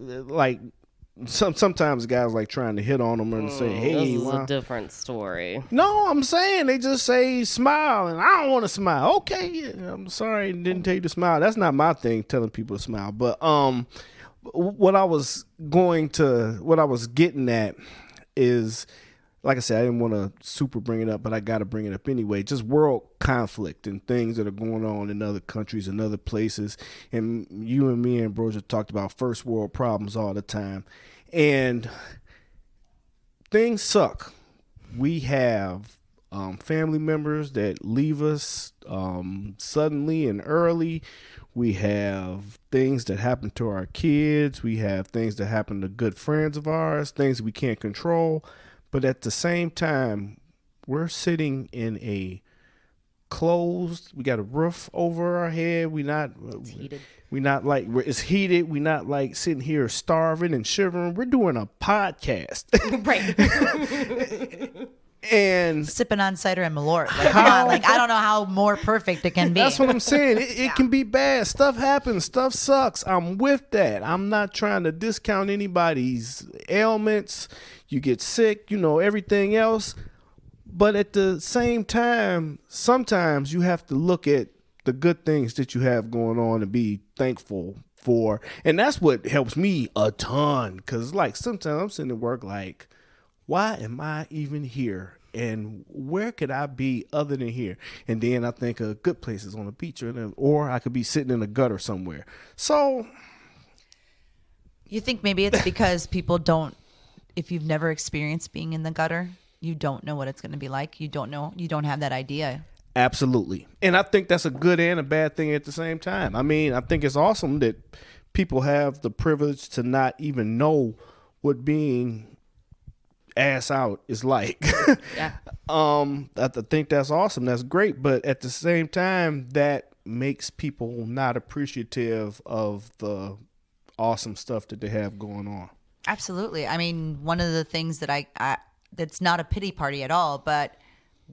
sometimes guys like trying to hit on them and say, hey, this is a different story. No, I'm saying they just say smile, and I don't want to smile. Okay, yeah, I'm sorry, didn't tell you to smile. That's not my thing, telling people to smile. But what I was getting at is, like I said, I didn't want to super bring it up, but I got to bring it up anyway. Just world conflict and things that are going on in other countries and other places. And you and me and Ambrosia talked about first world problems all the time. And things suck. We have family members that leave us suddenly and early. We have things that happen to our kids. We have things that happen to good friends of ours, things we can't control. But at the same time, we're sitting in a closed, we got a roof over our head. It's heated. It's heated. We're not like sitting here starving and shivering. We're doing a podcast. Right. And sipping on cider and Malort. Like, come on. Like, I don't know how more perfect it can be. That's what I'm saying. It can be bad. Stuff happens. Stuff sucks. I'm with that. I'm not trying to discount anybody's ailments. You get sick, everything else. But at the same time, sometimes you have to look at the good things that you have going on and be thankful for. And that's what helps me a ton. Because, like, sometimes I'm sitting at work like, why am I even here? And where could I be other than here? And then I think of good places on the beach, or I could be sitting in a gutter somewhere. So you think maybe it's because people don't, if you've never experienced being in the gutter, you don't know what it's going to be like. You don't know. You don't have that idea. Absolutely. And I think that's a good and a bad thing at the same time. I mean, I think it's awesome that people have the privilege to not even know what being ass out is like. Yeah. I think that's awesome. That's great. But at the same time, that makes people not appreciative of the awesome stuff that they have going on. Absolutely. I mean, one of the things that I that's not a pity party at all, but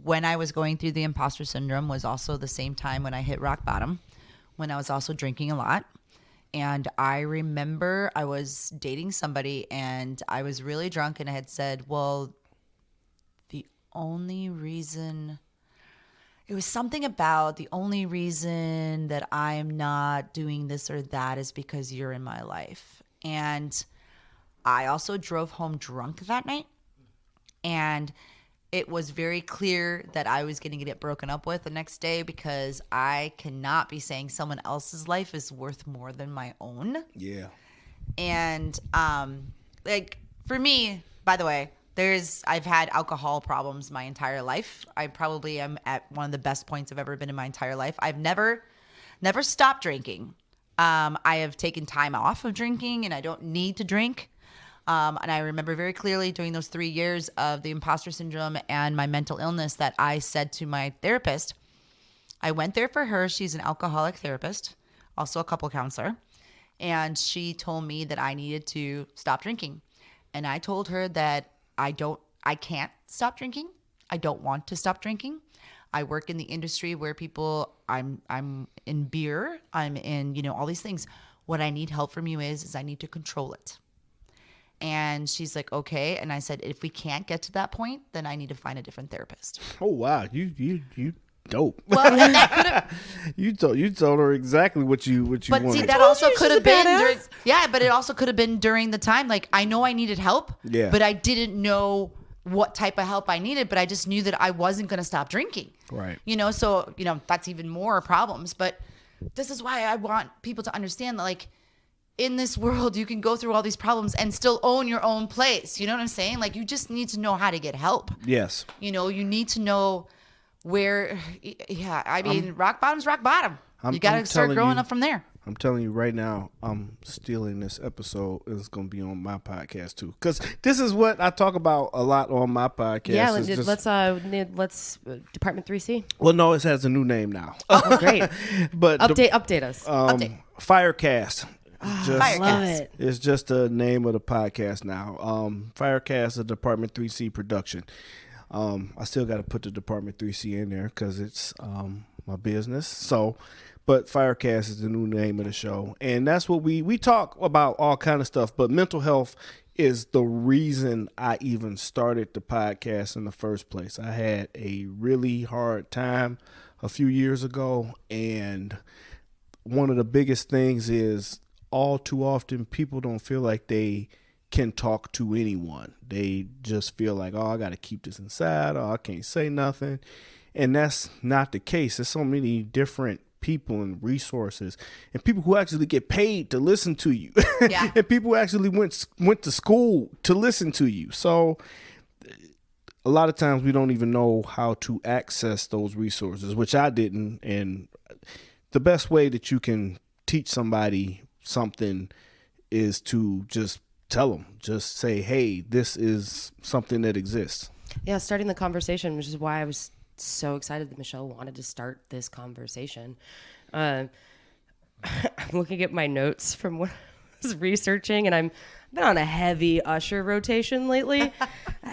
when I was going through the imposter syndrome was also the same time when I hit rock bottom, when I was also drinking a lot. And I remember I was dating somebody and I was really drunk and I had said, well, the only reason, it was something about the only reason that I'm not doing this or that is because you're in my life. And I also drove home drunk that night. And it was very clear that I was going to get broken up with the next day because I cannot be saying someone else's life is worth more than my own. Yeah. And like for me, by the way, I've had alcohol problems my entire life. I probably am at one of the best points I've ever been in my entire life. I've never stopped drinking. I have taken time off of drinking and I don't need to drink. And I remember very clearly during those 3 years of the imposter syndrome and my mental illness that I said to my therapist, I went there for her. She's an alcoholic therapist, also a couple counselor. And she told me that I needed to stop drinking. And I told her that I can't stop drinking. I don't want to stop drinking. I work in the industry where I'm in beer. I'm in, all these things. What I need help from you is I need to control it. And she's like, okay. And I said, if we can't get to that point, then I need to find a different therapist. Oh wow, you dope. Well, and that could have. You told her exactly what you But wanted. see, that also could have been. badass. But it also could have been during the time. Like I know I needed help. Yeah. But I didn't know what type of help I needed. But I just knew that I wasn't going to stop drinking. Right. So that's even more problems. But this is why I want people to understand that, like, in this world, you can go through all these problems and still own your own place. You know what I'm saying? Like, you just need to know how to get help. Yes. You need to know where, rock bottom's rock bottom. You got to start growing up from there. I'm telling you right now, I'm stealing this episode. It's going to be on my podcast too. Because this is what I talk about a lot on my podcast. Yeah, let's Department 3C. Well, no, it has a new name now. Oh, great. But Update us. Firecast. Firecast. Love it. It's just the name of the podcast now. Firecast is a Department 3C production. I still got to put the Department 3C in there because it's my business. So, but Firecast is the new name of the show, and that's what we talk about, all kind of stuff. But mental health is the reason I even started the podcast in the first place. I had a really hard time a few years ago, and one of the biggest things is, all too often people don't feel like they can talk to anyone. They just feel like, oh, I got to keep this inside, or I can't say nothing. And that's not the case. There's so many different people and resources and people who actually get paid to listen to you. Yeah. And people who actually went to school to listen to you. So a lot of times we don't even know how to access those resources, which I didn't. And the best way that you can teach somebody something is to just tell them, just say, hey, this is something that exists. Yeah, starting the conversation, which is why I was so excited that Michelle wanted to start this conversation. I'm looking at my notes from when I was researching, and I've been on a heavy Usher rotation lately. And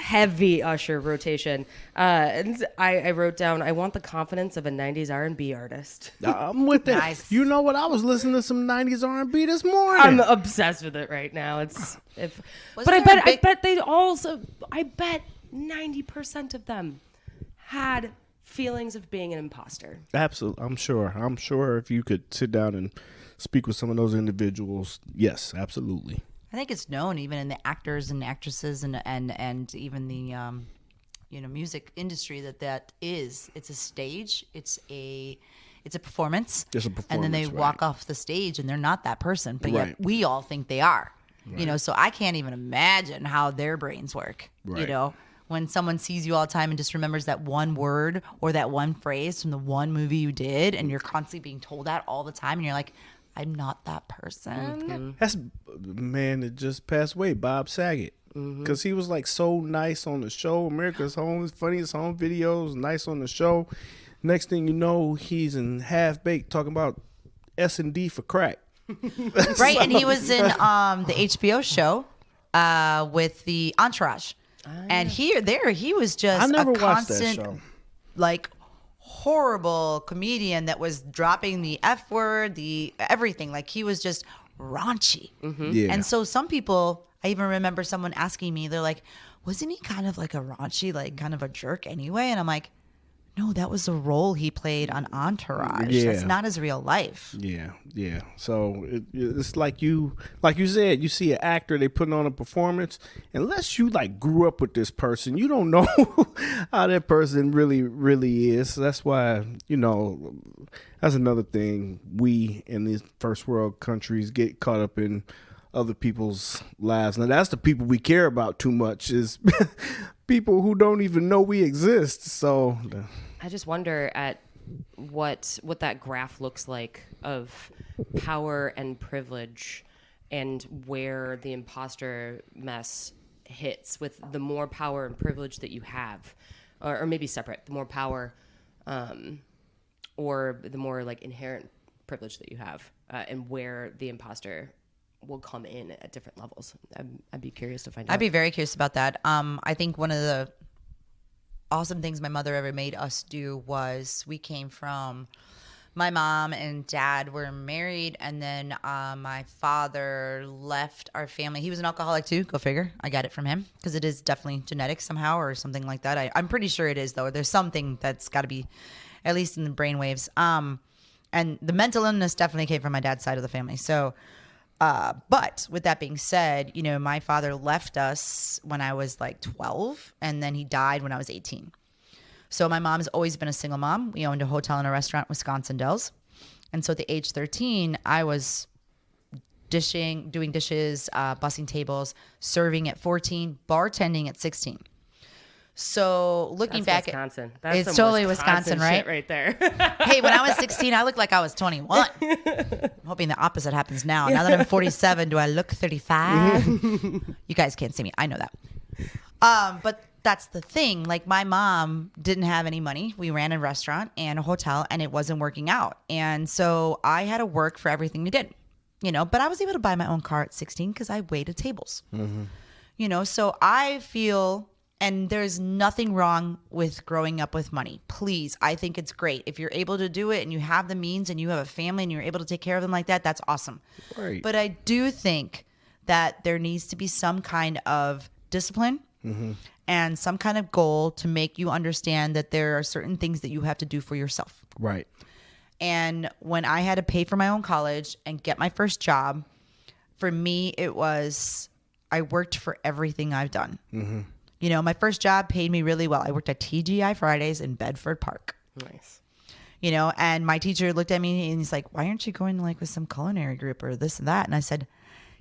I wrote down, I want the confidence of a 90s R&B artist. I'm with that. Nice. You know what? I was listening to some 90s R&B this morning. I'm obsessed with it right now. I bet 90% of them had feelings of being an imposter. Absolutely. I'm sure if you could sit down and speak with some of those individuals, yes, absolutely. I think it's known even in the actors and actresses and even the music industry that it's a stage, it's a performance. It's a performance, and then they right. walk off the stage and they're not that person, but Right. yet we all think they are. Right. So I can't even imagine how their brains work. Right. When someone sees you all the time and just remembers that one word or that one phrase from the one movie you did, and you're constantly being told that all the time, and you're like, I'm not that person. Mm-hmm. That's the man that just passed away, Bob Saget. Because he was like so nice on the show. America's Home, funniest home videos, nice on the show. Next thing you know, he's in Half Baked talking about S&D for crack. Right, and he was in the HBO show with the Entourage. And he was just I never a watched that constant, show. like, horrible comedian that was dropping the F word, the everything. Like, he was just raunchy. Yeah. And so some people, I even remember someone asking me, they're like, wasn't he kind of like a raunchy, like kind of a jerk anyway? And I'm like, no, that was a role he played on Entourage. Yeah. That's not his real life. Yeah. So it's like you said, you see an actor, they putting on a performance. Unless you like grew up with this person, you don't know how that person really is. So that's why, that's another thing. We in these first world countries get caught up in other people's lives. Now that's the people we care about too much, is people who don't even know we exist. So I just wonder at what that graph looks like of power and privilege, and where the imposter mess hits with the more power and privilege that you have, or maybe separate, the more power or the more like inherent privilege that you have, and where the imposter will come in at different levels. I'd be curious to find out. I'd be very curious about that. I think one of the awesome things my mother ever made us do was, we came from, my mom and dad were married, and then my father left our family. He was an alcoholic too. Go figure. I got it from him, because it is definitely genetic somehow or something like that. I'm pretty sure it is, though. There's something that's got to be, at least in the brainwaves. And the mental illness definitely came from my dad's side of the family. So, but with that being said, my father left us when I was like 12, and then he died when I was 18. So my mom's always been a single mom. We owned a hotel and a restaurant, Wisconsin Dells. And so at the age 13, I was doing dishes, bussing tables, serving at 14, bartending at 16. So looking That's back Wisconsin. at That's it's some totally Wisconsin, shit right there. Hey, when I was 16, I looked like I was 21. I'm hoping the opposite happens now. Now that I'm 47, do I look 35? You guys can't see me. I know that. But that's the thing. Like, my mom didn't have any money. We ran a restaurant and a hotel, and it wasn't working out. And so I had to work for everything we did, but I was able to buy my own car at 16 because I waited tables. So I feel... And there's nothing wrong with growing up with money. Please, I think it's great. If you're able to do it and you have the means and you have a family and you're able to take care of them like that, that's awesome. Right. But I do think that there needs to be some kind of discipline and some kind of goal to make you understand that there are certain things that you have to do for yourself. Right. And when I had to pay for my own college and get my first job, for me, it was, I worked for everything I've done. My first job paid me really well. I worked at TGI Fridays in Bedford Park. Nice. And my teacher looked at me and he's like, why aren't you going like with some culinary group or this and that? And I said,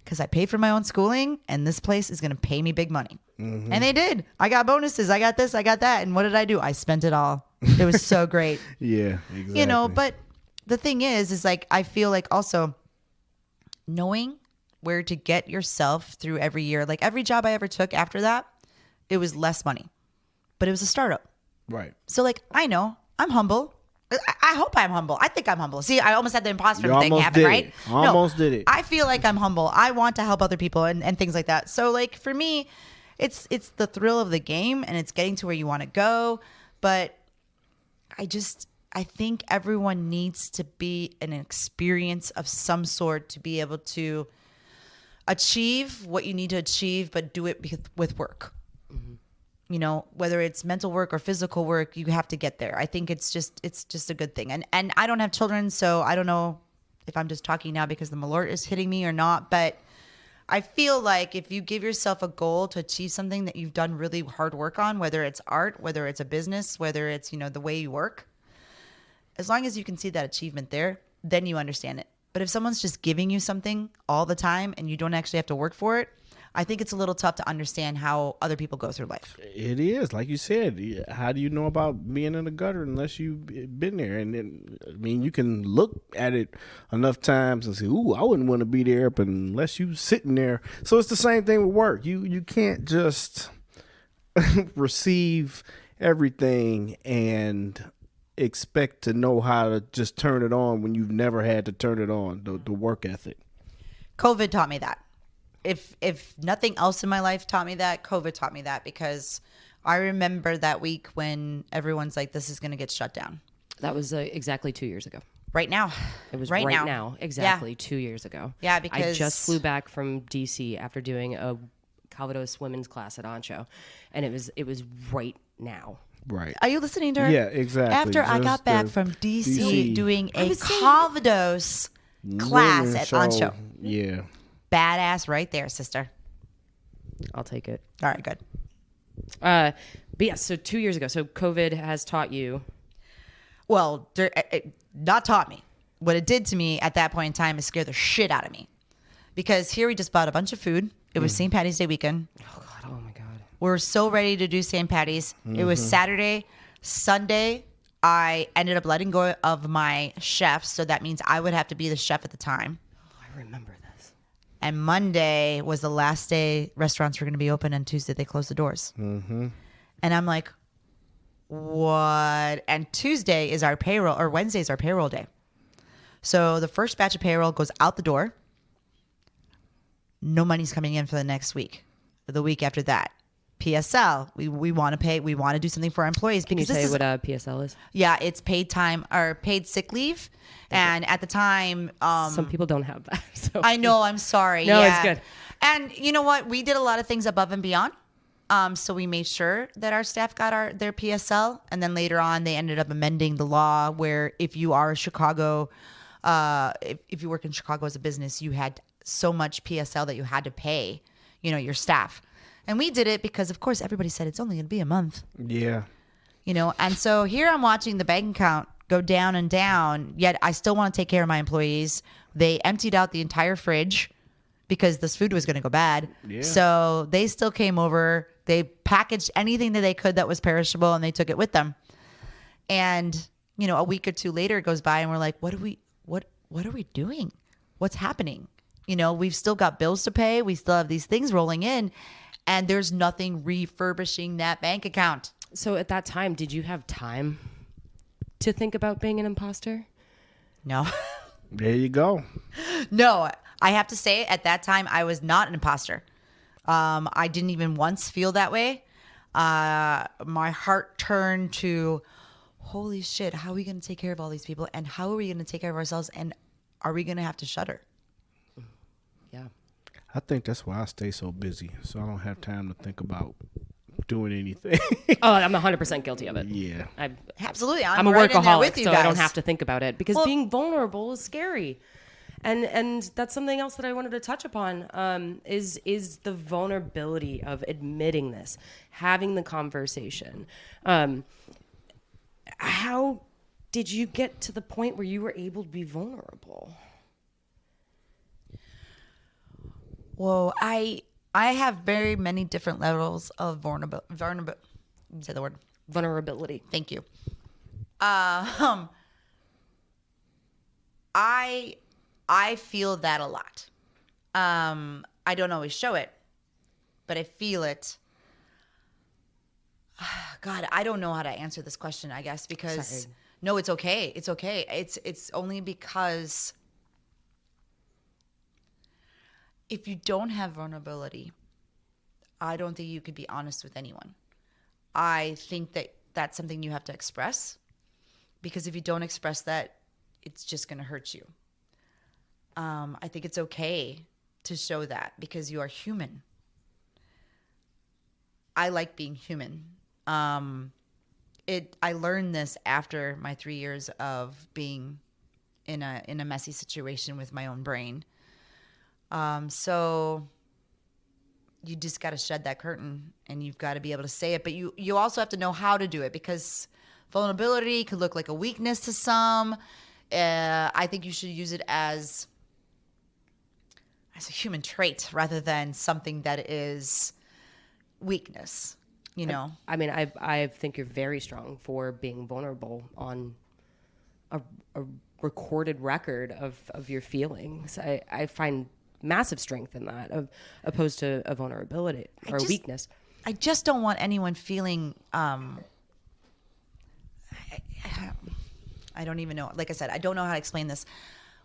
because I paid for my own schooling and this place is going to pay me big money. And they did. I got bonuses. I got this. I got that. And what did I do? I spent it all. It was so great. Yeah, exactly. But the thing is like, I feel like also knowing where to get yourself through every year, like every job I ever took after that, it was less money, but it was a startup. Right. So like, I know I'm humble. I hope I'm humble. I think I'm humble. See, I almost had the imposter thing happen, right? Almost did it. I feel like I'm humble. I want to help other people and things like that. So like for me, it's the thrill of the game and it's getting to where you want to go. But I think everyone needs to be an experience of some sort to be able to achieve what you need to achieve, but do it with work. Whether it's mental work or physical work, you have to get there. I think it's just a good thing. And I don't have children, so I don't know if I'm just talking now because the malort is hitting me or not. But I feel like if you give yourself a goal to achieve something that you've done really hard work on, whether it's art, whether it's a business, whether it's, the way you work, as long as you can see that achievement there, then you understand it. But if someone's just giving you something all the time and you don't actually have to work for it, I think it's a little tough to understand how other people go through life. It is. Like you said, how do you know about being in the gutter unless you've been there? And then, you can look at it enough times and say, ooh, I wouldn't want to be there, but unless you sitting there. So it's the same thing with work. You can't just receive everything and expect to know how to just turn it on when you've never had to turn it on, the work ethic. COVID taught me that. if nothing else in my life taught me that, COVID taught me that, because I remember that week when everyone's like, this is going to get shut down. That was exactly 2 years ago. Right now. It was right now. Exactly 2 years ago. Yeah, because I just flew back from DC after doing a Calvados women's class at Ancho, and it was right now. Right. Are you listening to her? Yeah, exactly. After I got back from DC doing a Calvados class at Ancho. Yeah. Badass right there, sister. I'll take it. All right, good. But yeah, so 2 years ago. So COVID has taught you. Well, it not taught me. What it did to me at that point in time is scare the shit out of me. Because here we just bought a bunch of food. It was St. Patty's Day weekend. Oh God! Oh my God! We're so ready to do St. Patty's. It was Saturday. Sunday, I ended up letting go of my chef. So that means I would have to be the chef at the time. Oh, I remember this. And Monday was the last day restaurants were going to be open. And Tuesday, they closed the doors. Mm-hmm. And I'm like, what? And Tuesday is our payroll, or Wednesday is our payroll day. So the first batch of payroll goes out the door. No money's coming in for the next week. The week after that, PSL. We want to pay. We want to do something for our employees. Can you say what PSL is? Yeah, it's paid time or paid sick leave. Okay. And at the time, some people don't have that. So. I know. I'm sorry. No, yeah. It's good. And you know what? We did a lot of things above and beyond. So we made sure that our staff got their PSL, and then later on they ended up amending the law where if you are a Chicago, if you work in Chicago as a business, you had so much PSL that you had to pay, your staff. And we did it because, of course, everybody said it's only going to be a month. Yeah. And so here I'm watching the bank account go down and down, yet I still want to take care of my employees. They emptied out the entire fridge because this food was going to go bad. Yeah. So they still came over. They packaged anything that they could that was perishable, and they took it with them. And, a week or two later it goes by, and we're like, what are we doing? What's happening? We've still got bills to pay. We still have these things rolling in, and there's nothing refurbishing that bank account. So at that time, did you have time to think about being an imposter? No. There you go. No, I have to say at that time, I was not an imposter. I didn't even once feel that way. My heart turned to, holy shit, how are we going to take care of all these people? And how are we going to take care of ourselves? And are we going to have to shutter? Yeah. I think that's why I stay so busy. So I don't have time to think about doing anything. Oh, I'm 100% guilty of it. Yeah. Absolutely. I'm a right workaholic, with you so guys. I don't have to think about it because being vulnerable is scary. And that's something else that I wanted to touch upon is the vulnerability of admitting this, having the conversation. How did you get to the point where you were able to be vulnerable? Well, I have very many different levels of vulnerability. Say the word. Vulnerability. Thank you. I feel that a lot. I don't always show it, but I feel it. God, I don't know how to answer this question, I guess, because Sorry. No, it's okay. It's okay. It's only because if you don't have vulnerability, I don't think you could be honest with anyone. I think that that's something you have to express, because if you don't express that, it's just going to hurt you. I think it's okay to show that because you are human. I like being human. I learned this after my 3 years of being in a messy situation with my own brain. So you just got to shed that curtain, and you've got to be able to say it, but you also have to know how to do it, because vulnerability could look like a weakness to some. I think you should use it as a human trait rather than something that is weakness, I mean, I think you're very strong for being vulnerable on a recorded record of your feelings. I find massive strength in that, opposed to a vulnerability or a weakness. I just don't want anyone feeling, I don't even know. Like I said, I don't know how to explain this.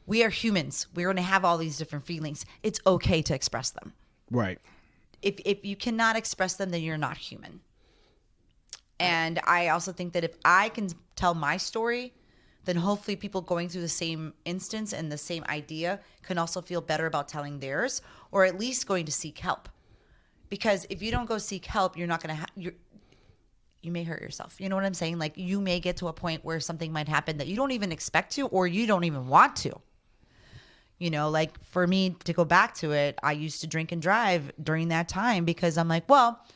We are humans. We're going to have all these different feelings. It's okay to express them. Right. If you cannot express them, then you're not human. And I also think that if I can tell my story, then hopefully people going through the same instance and the same idea can also feel better about telling theirs, or at least going to seek help. Because if you don't go seek help, you're not going to you may hurt yourself. You know what I'm saying? Like, you may get to a point where something might happen that you don't even expect to, or you don't even want to. You know, like for me to go back to it, I used to drink and drive during that time because I'm like, well, I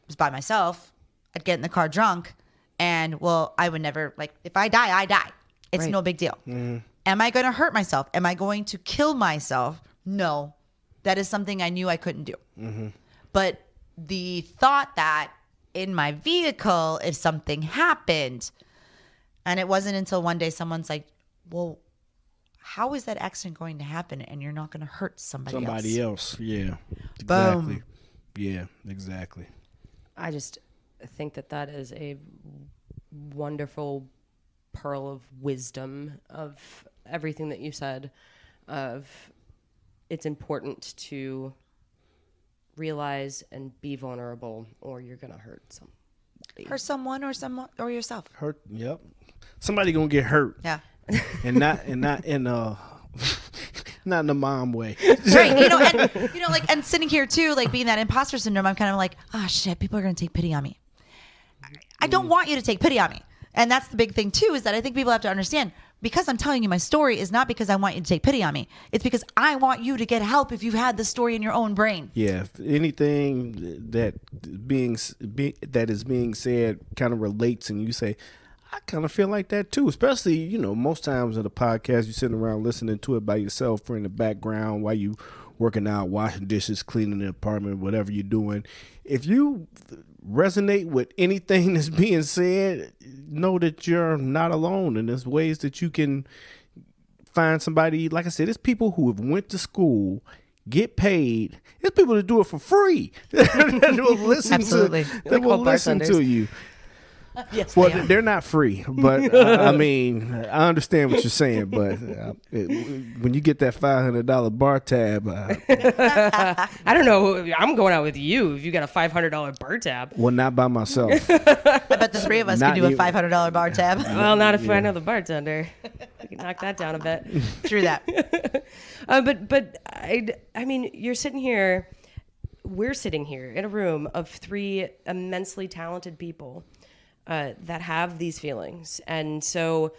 was by myself. I'd get in the car drunk, and well, I would never, like, if I die, I die. It's Right. no big deal. Am I going to hurt myself? Am I going to kill myself? No. That is something I knew I couldn't do. But the thought that in my vehicle, if something happened, and it wasn't until one day someone's like, well, how is that accident going to happen and you're not going to hurt somebody else? Yeah. Boom. Exactly. Yeah, exactly. I just think that is a wonderful pearl of wisdom of everything that you said. Of it's important to realize and be vulnerable, or you're gonna hurt somebody. Hurt someone or yourself. Hurt. Yep. Somebody gonna get hurt. Yeah. And not in not in the mom way. Right. And sitting here too, like being that imposter syndrome, I'm kind of like, oh shit, people are going to take pity on me. I don't want you to take pity on me. And that's the big thing too, is that I think people have to understand, because I'm telling you my story is not because I want you to take pity on me. It's because I want you to get help if you've had the story in your own brain. Yeah. If anything that is being said kind of relates, and you say, I kind of feel like that too, especially, most times in the podcast, you're sitting around listening to it by yourself or in the background while you working out, washing dishes, cleaning the apartment, whatever you're doing. If you resonate with anything that's being said, know that you're not alone. And there's ways that you can find somebody. Like I said, there's people who have went to school, get paid. There's people that do it for free. that will listen Absolutely. That will listen to you. Yes, Well, they're not free, but I mean, I understand what you're saying. But when you get that $500 bar tab, I don't know. I'm going out with you if you got a $500 bar tab. well, not by myself. I bet the three of us Not can do a even- $500 bar tab. Well, not if I know the bartender. We can knock that down a bit. True that. But I mean, you're sitting here. We're sitting here in a room of three immensely talented people that have these feelings, and so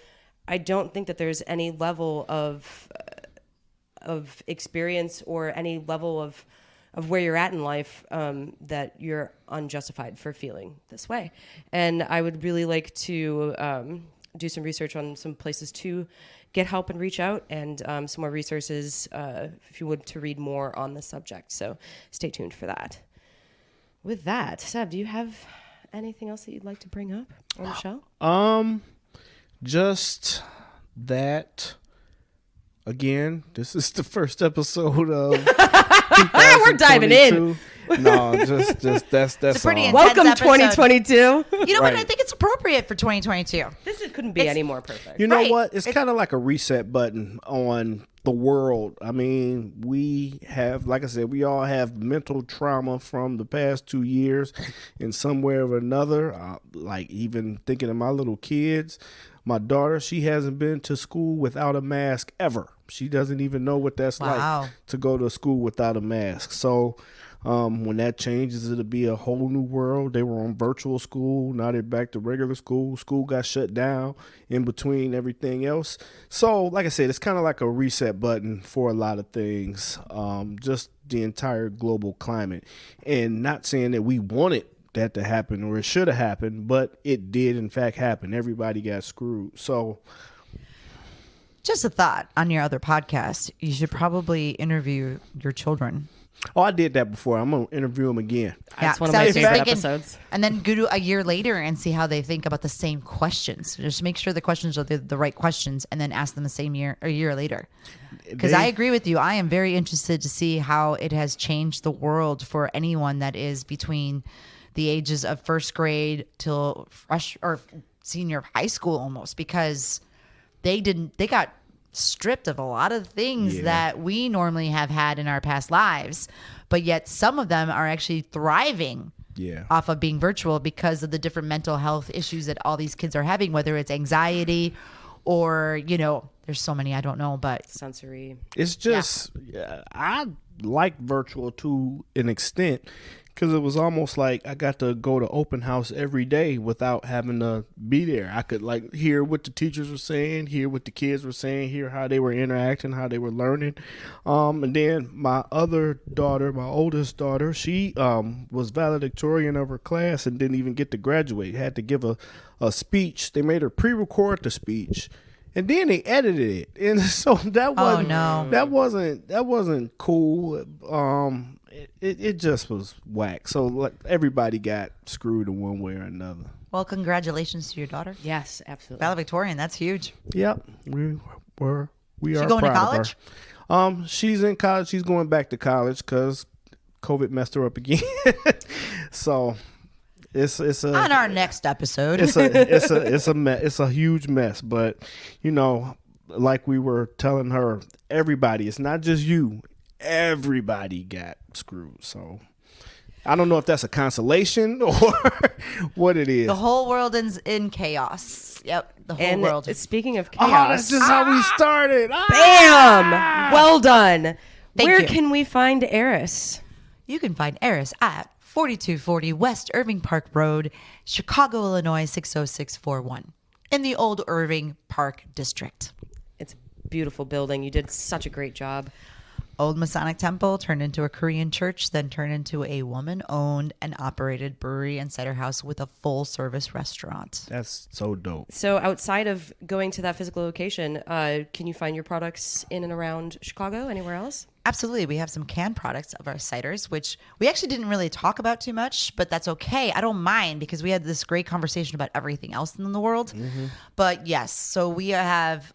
I don't think that there's any level of experience or any level of where you're at in life that you're unjustified for feeling this way. And I would really like to do some research on some places to get help and reach out, and some more resources, if you would, to read more on the subject. So stay tuned for that. With that, Seb, do you have anything else that you'd like to bring up on the show? Just that. Again, this is the first episode of We're diving in. 2022. No, just that's It's a pretty all. intense Welcome episode. 2022. You know what? Right. I think it's appropriate for 2022. This couldn't be any more perfect. You know Right. what? It's kind of like a reset button on the world. I mean, we have, like I said, we all have mental trauma from the past 2 years in some way or another. Like even thinking of my little kids, my daughter, she hasn't been to school without a mask ever. She doesn't even know what that's Wow. like to go to school without a mask. So when that changes, it'll be a whole new world. They were on virtual school. Now they're back to regular school. School got shut down in between everything else. So, like I said, it's kind of like a reset button for a lot of things. Just the entire global climate. And not saying that we wanted that to happen or it should have happened, but it did in fact happen. Everybody got screwed. So, Just a thought on your other podcast. You should probably interview your children. I did that before. I'm going to interview them again. That's one of 'cause I my was just favorite thinking- episodes. And then go to a year later and see how they think about the same questions. Just make sure the questions are the right questions, and then ask them the same year or a year later. Because I agree with you. I am very interested to see how it has changed the world for anyone that is between the ages of first grade till fresh or senior high school almost, because they got stripped of a lot of things Yeah. that we normally have had in our past lives, but yet some of them are actually thriving Yeah. off of being virtual because of the different mental health issues that all these kids are having, whether it's anxiety or, there's so many, I don't know, but Sensory. It's just, I like virtual to an extent because it was almost like I got to go to open house every day without having to be there. I could like hear what the teachers were saying, hear what the kids were saying, hear how they were interacting, how they were learning. And then my other daughter, my oldest daughter, she was valedictorian of her class and didn't even get to graduate. Had to give a speech. They made her pre-record the speech. And then they edited it, and so that wasn't cool. It just was whack. So like, everybody got screwed in one way or another. well, congratulations to your daughter. Yes, absolutely. Valedictorian, that's huge. Yep, we are She proud going to of college? her. She's in college. She's going back to college because COVID messed her up again. So. It's On our next episode. it's a huge mess, but like we were telling her, everybody, it's not just you, everybody got screwed. So I don't know if that's a consolation or what it is. The whole world is in chaos. Yep, the whole world. Speaking of Oh, chaos, that's just how we started. bam! Well done. Where you. can we find Eris? You can find Eris at 4240 West Irving Park Road, Chicago, Illinois 60641, in the old Irving Park District. It's a beautiful building. You did such a great job. Old Masonic Temple turned into a Korean church, then turned into a woman-owned and operated brewery and cider house with a full-service restaurant. That's so dope. So outside of going to that physical location, can you find your products in and around Chicago? Anywhere else? Absolutely. We have some canned products of our ciders, which we actually didn't really talk about too much, but that's okay. I don't mind because we had this great conversation about everything else in the world. Mm-hmm. But yes, so we have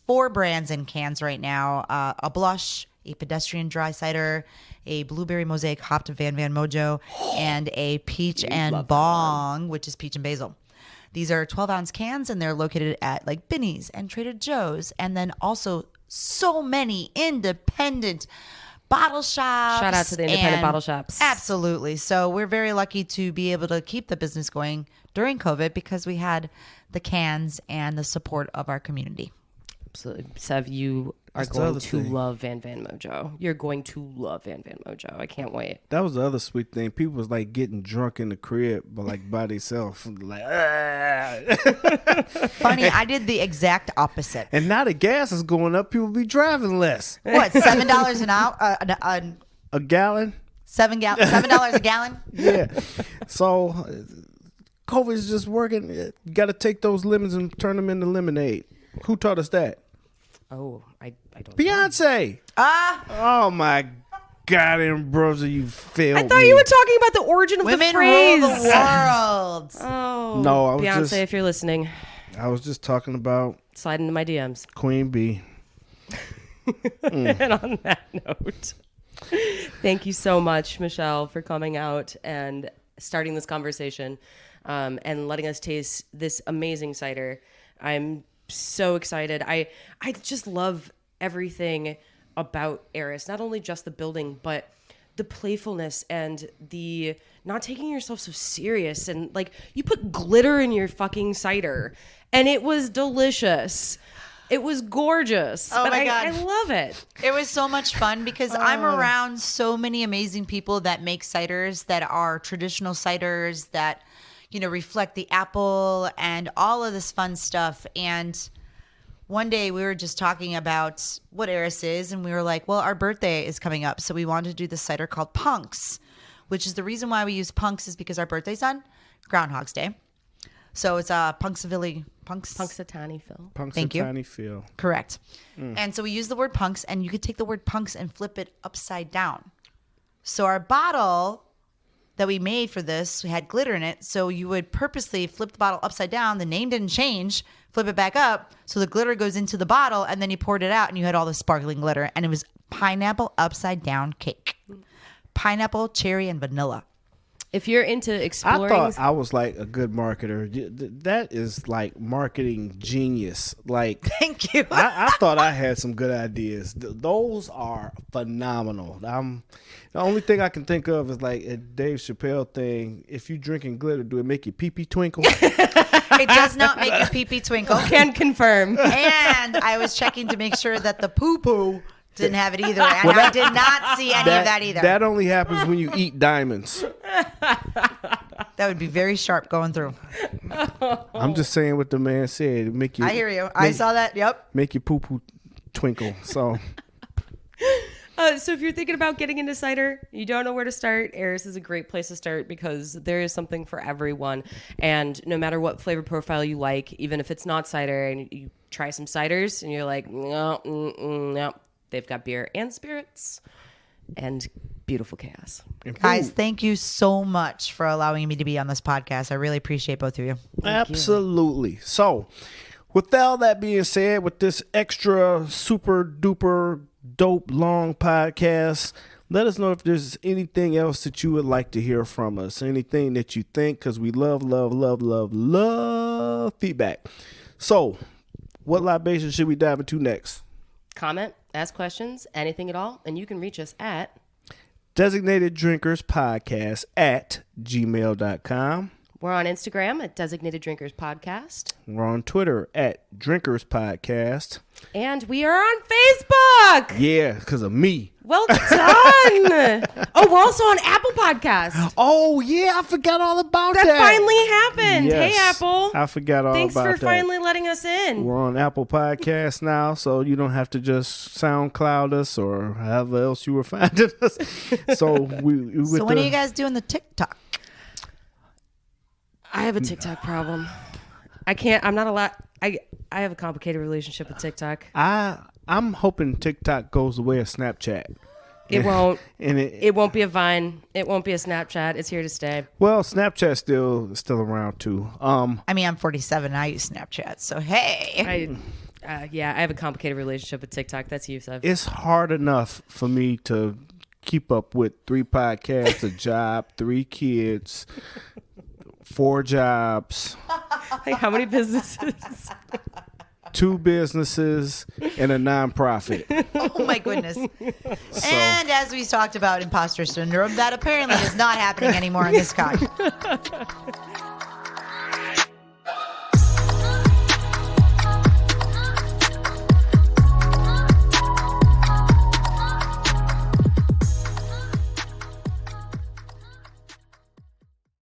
4 brands in cans right now. A Blush, a Pedestrian Dry Cider, a Blueberry Mosaic Hopped Van Mojo, and a Peach and Bong, which is Peach and Basil. These are 12-ounce cans, and they're located at like Binny's and Trader Joe's, and then also so many independent bottle shops. Shout out to the independent bottle shops. Absolutely. So we're very lucky to be able to keep the business going during COVID because we had the cans and the support of our community. Absolutely. Sev, you are That's the going other to thing. love Van Mojo. You're going to love Van Mojo. I can't wait. That was the other sweet thing. People was like getting drunk in the crib, but like by themselves, like. Funny, I did the exact opposite. And now the gas is going up. People be driving less. What, $7 an hour? A gallon. $7 a gallon? Yeah. So COVID is just working. You got to take those lemons and turn them into lemonade. Who taught us that? Oh, I don't know. Beyonce. Oh my God, Ambrosia, you failed I thought me. you were talking about the origin of Women the phrase. rule the world. Oh, No, I was Beyonce, just- if you're listening, I was just talking about slide into my DMs. Queen Bee. And on that note, thank you so much, Michelle, for coming out and starting this conversation and letting us taste this amazing cider. I'm so excited. I just love everything about Eris, not only just the building, but the playfulness and the not taking yourself so serious. And like, you put glitter in your fucking cider and it was delicious. It was gorgeous. Oh but my God. I love it. It was so much fun because I'm around so many amazing people that make ciders that are traditional ciders that, reflect the apple and all of this fun stuff. And one day we were just talking about what Eris is, and we were like, well, our birthday is coming up, so we wanted to do this cider called Punks, which is the reason why we use Punks is because our birthday's on Groundhog's Day. So it's Punxsutawney Phil. Thank you. Punxsutawney Phil. Correct. And so we use the word punks, and you could take the word punks and flip it upside down. So our bottle that we made for this, we had glitter in it. So you would purposely flip the bottle upside down. The name didn't change. Flip it back up. So the glitter goes into the bottle, and then you poured it out, and you had all the sparkling glitter. And it was pineapple upside down cake. Pineapple, cherry, and vanilla. If you're into I exploring, thought I was like a good marketer. That is like marketing genius. Like, Thank you. I thought I had some good ideas. Those are phenomenal. The only thing I can think of is like a Dave Chappelle thing. If you drinking glitter, do it make your pee pee twinkle? It does not make your pee-pee twinkle. can confirm. And I was checking to make sure that the poo-poo didn't have it either. And I did not see any of that either. That only happens when you eat diamonds. That would be very sharp going through. I'm just saying what the man said. Make you. I hear you. I saw that. Yep. Make your poo poo twinkle. So. So if you're thinking about getting into cider, you don't know where to start, Eris is a great place to start because there is something for everyone. And no matter what flavor profile you like, even if it's not cider and you try some ciders and you're like, no, they've got beer and spirits and beautiful chaos. Guys, thank you so much for allowing me to be on this podcast. I really appreciate both of you. Absolutely. So, with all that being said, with this extra super duper dope long podcast, let us know if there's anything else that you would like to hear from us. Anything that you think, because we love feedback. So, what libation should we dive into next? Comment, ask questions, anything at all, and you can reach us at designateddrinkerspodcast@gmail.com. We're on Instagram at Designated Drinkers Podcast. We're on Twitter at Drinkers Podcast. And we are on Facebook. Yeah, because of me. Well done. Oh, we're also on Apple Podcasts. Oh, yeah, I forgot all about that. That finally happened. Yes, Hey, Apple. I forgot all Thanks about that. for finally letting us in. We're on Apple Podcasts now, so you don't have to just SoundCloud us or however else you were finding us. So So when are you guys doing the TikTok? I have a TikTok problem. I can't. I'm not allowed. I have a complicated relationship with TikTok. I'm hoping TikTok goes the way of Snapchat. It won't. And It won't be a Vine. It won't be a Snapchat. It's here to stay. well, Snapchat's still around too. I mean, I'm 47 and I use Snapchat, so hey. I have a complicated relationship with TikTok. That's you, Sev. It's hard enough for me to keep up with 3 podcasts, a job, 3 kids, 4 jobs, Like, how many businesses? 2 businesses, and a nonprofit. Oh my goodness. And as we talked about imposter syndrome, that apparently is not happening anymore in this country.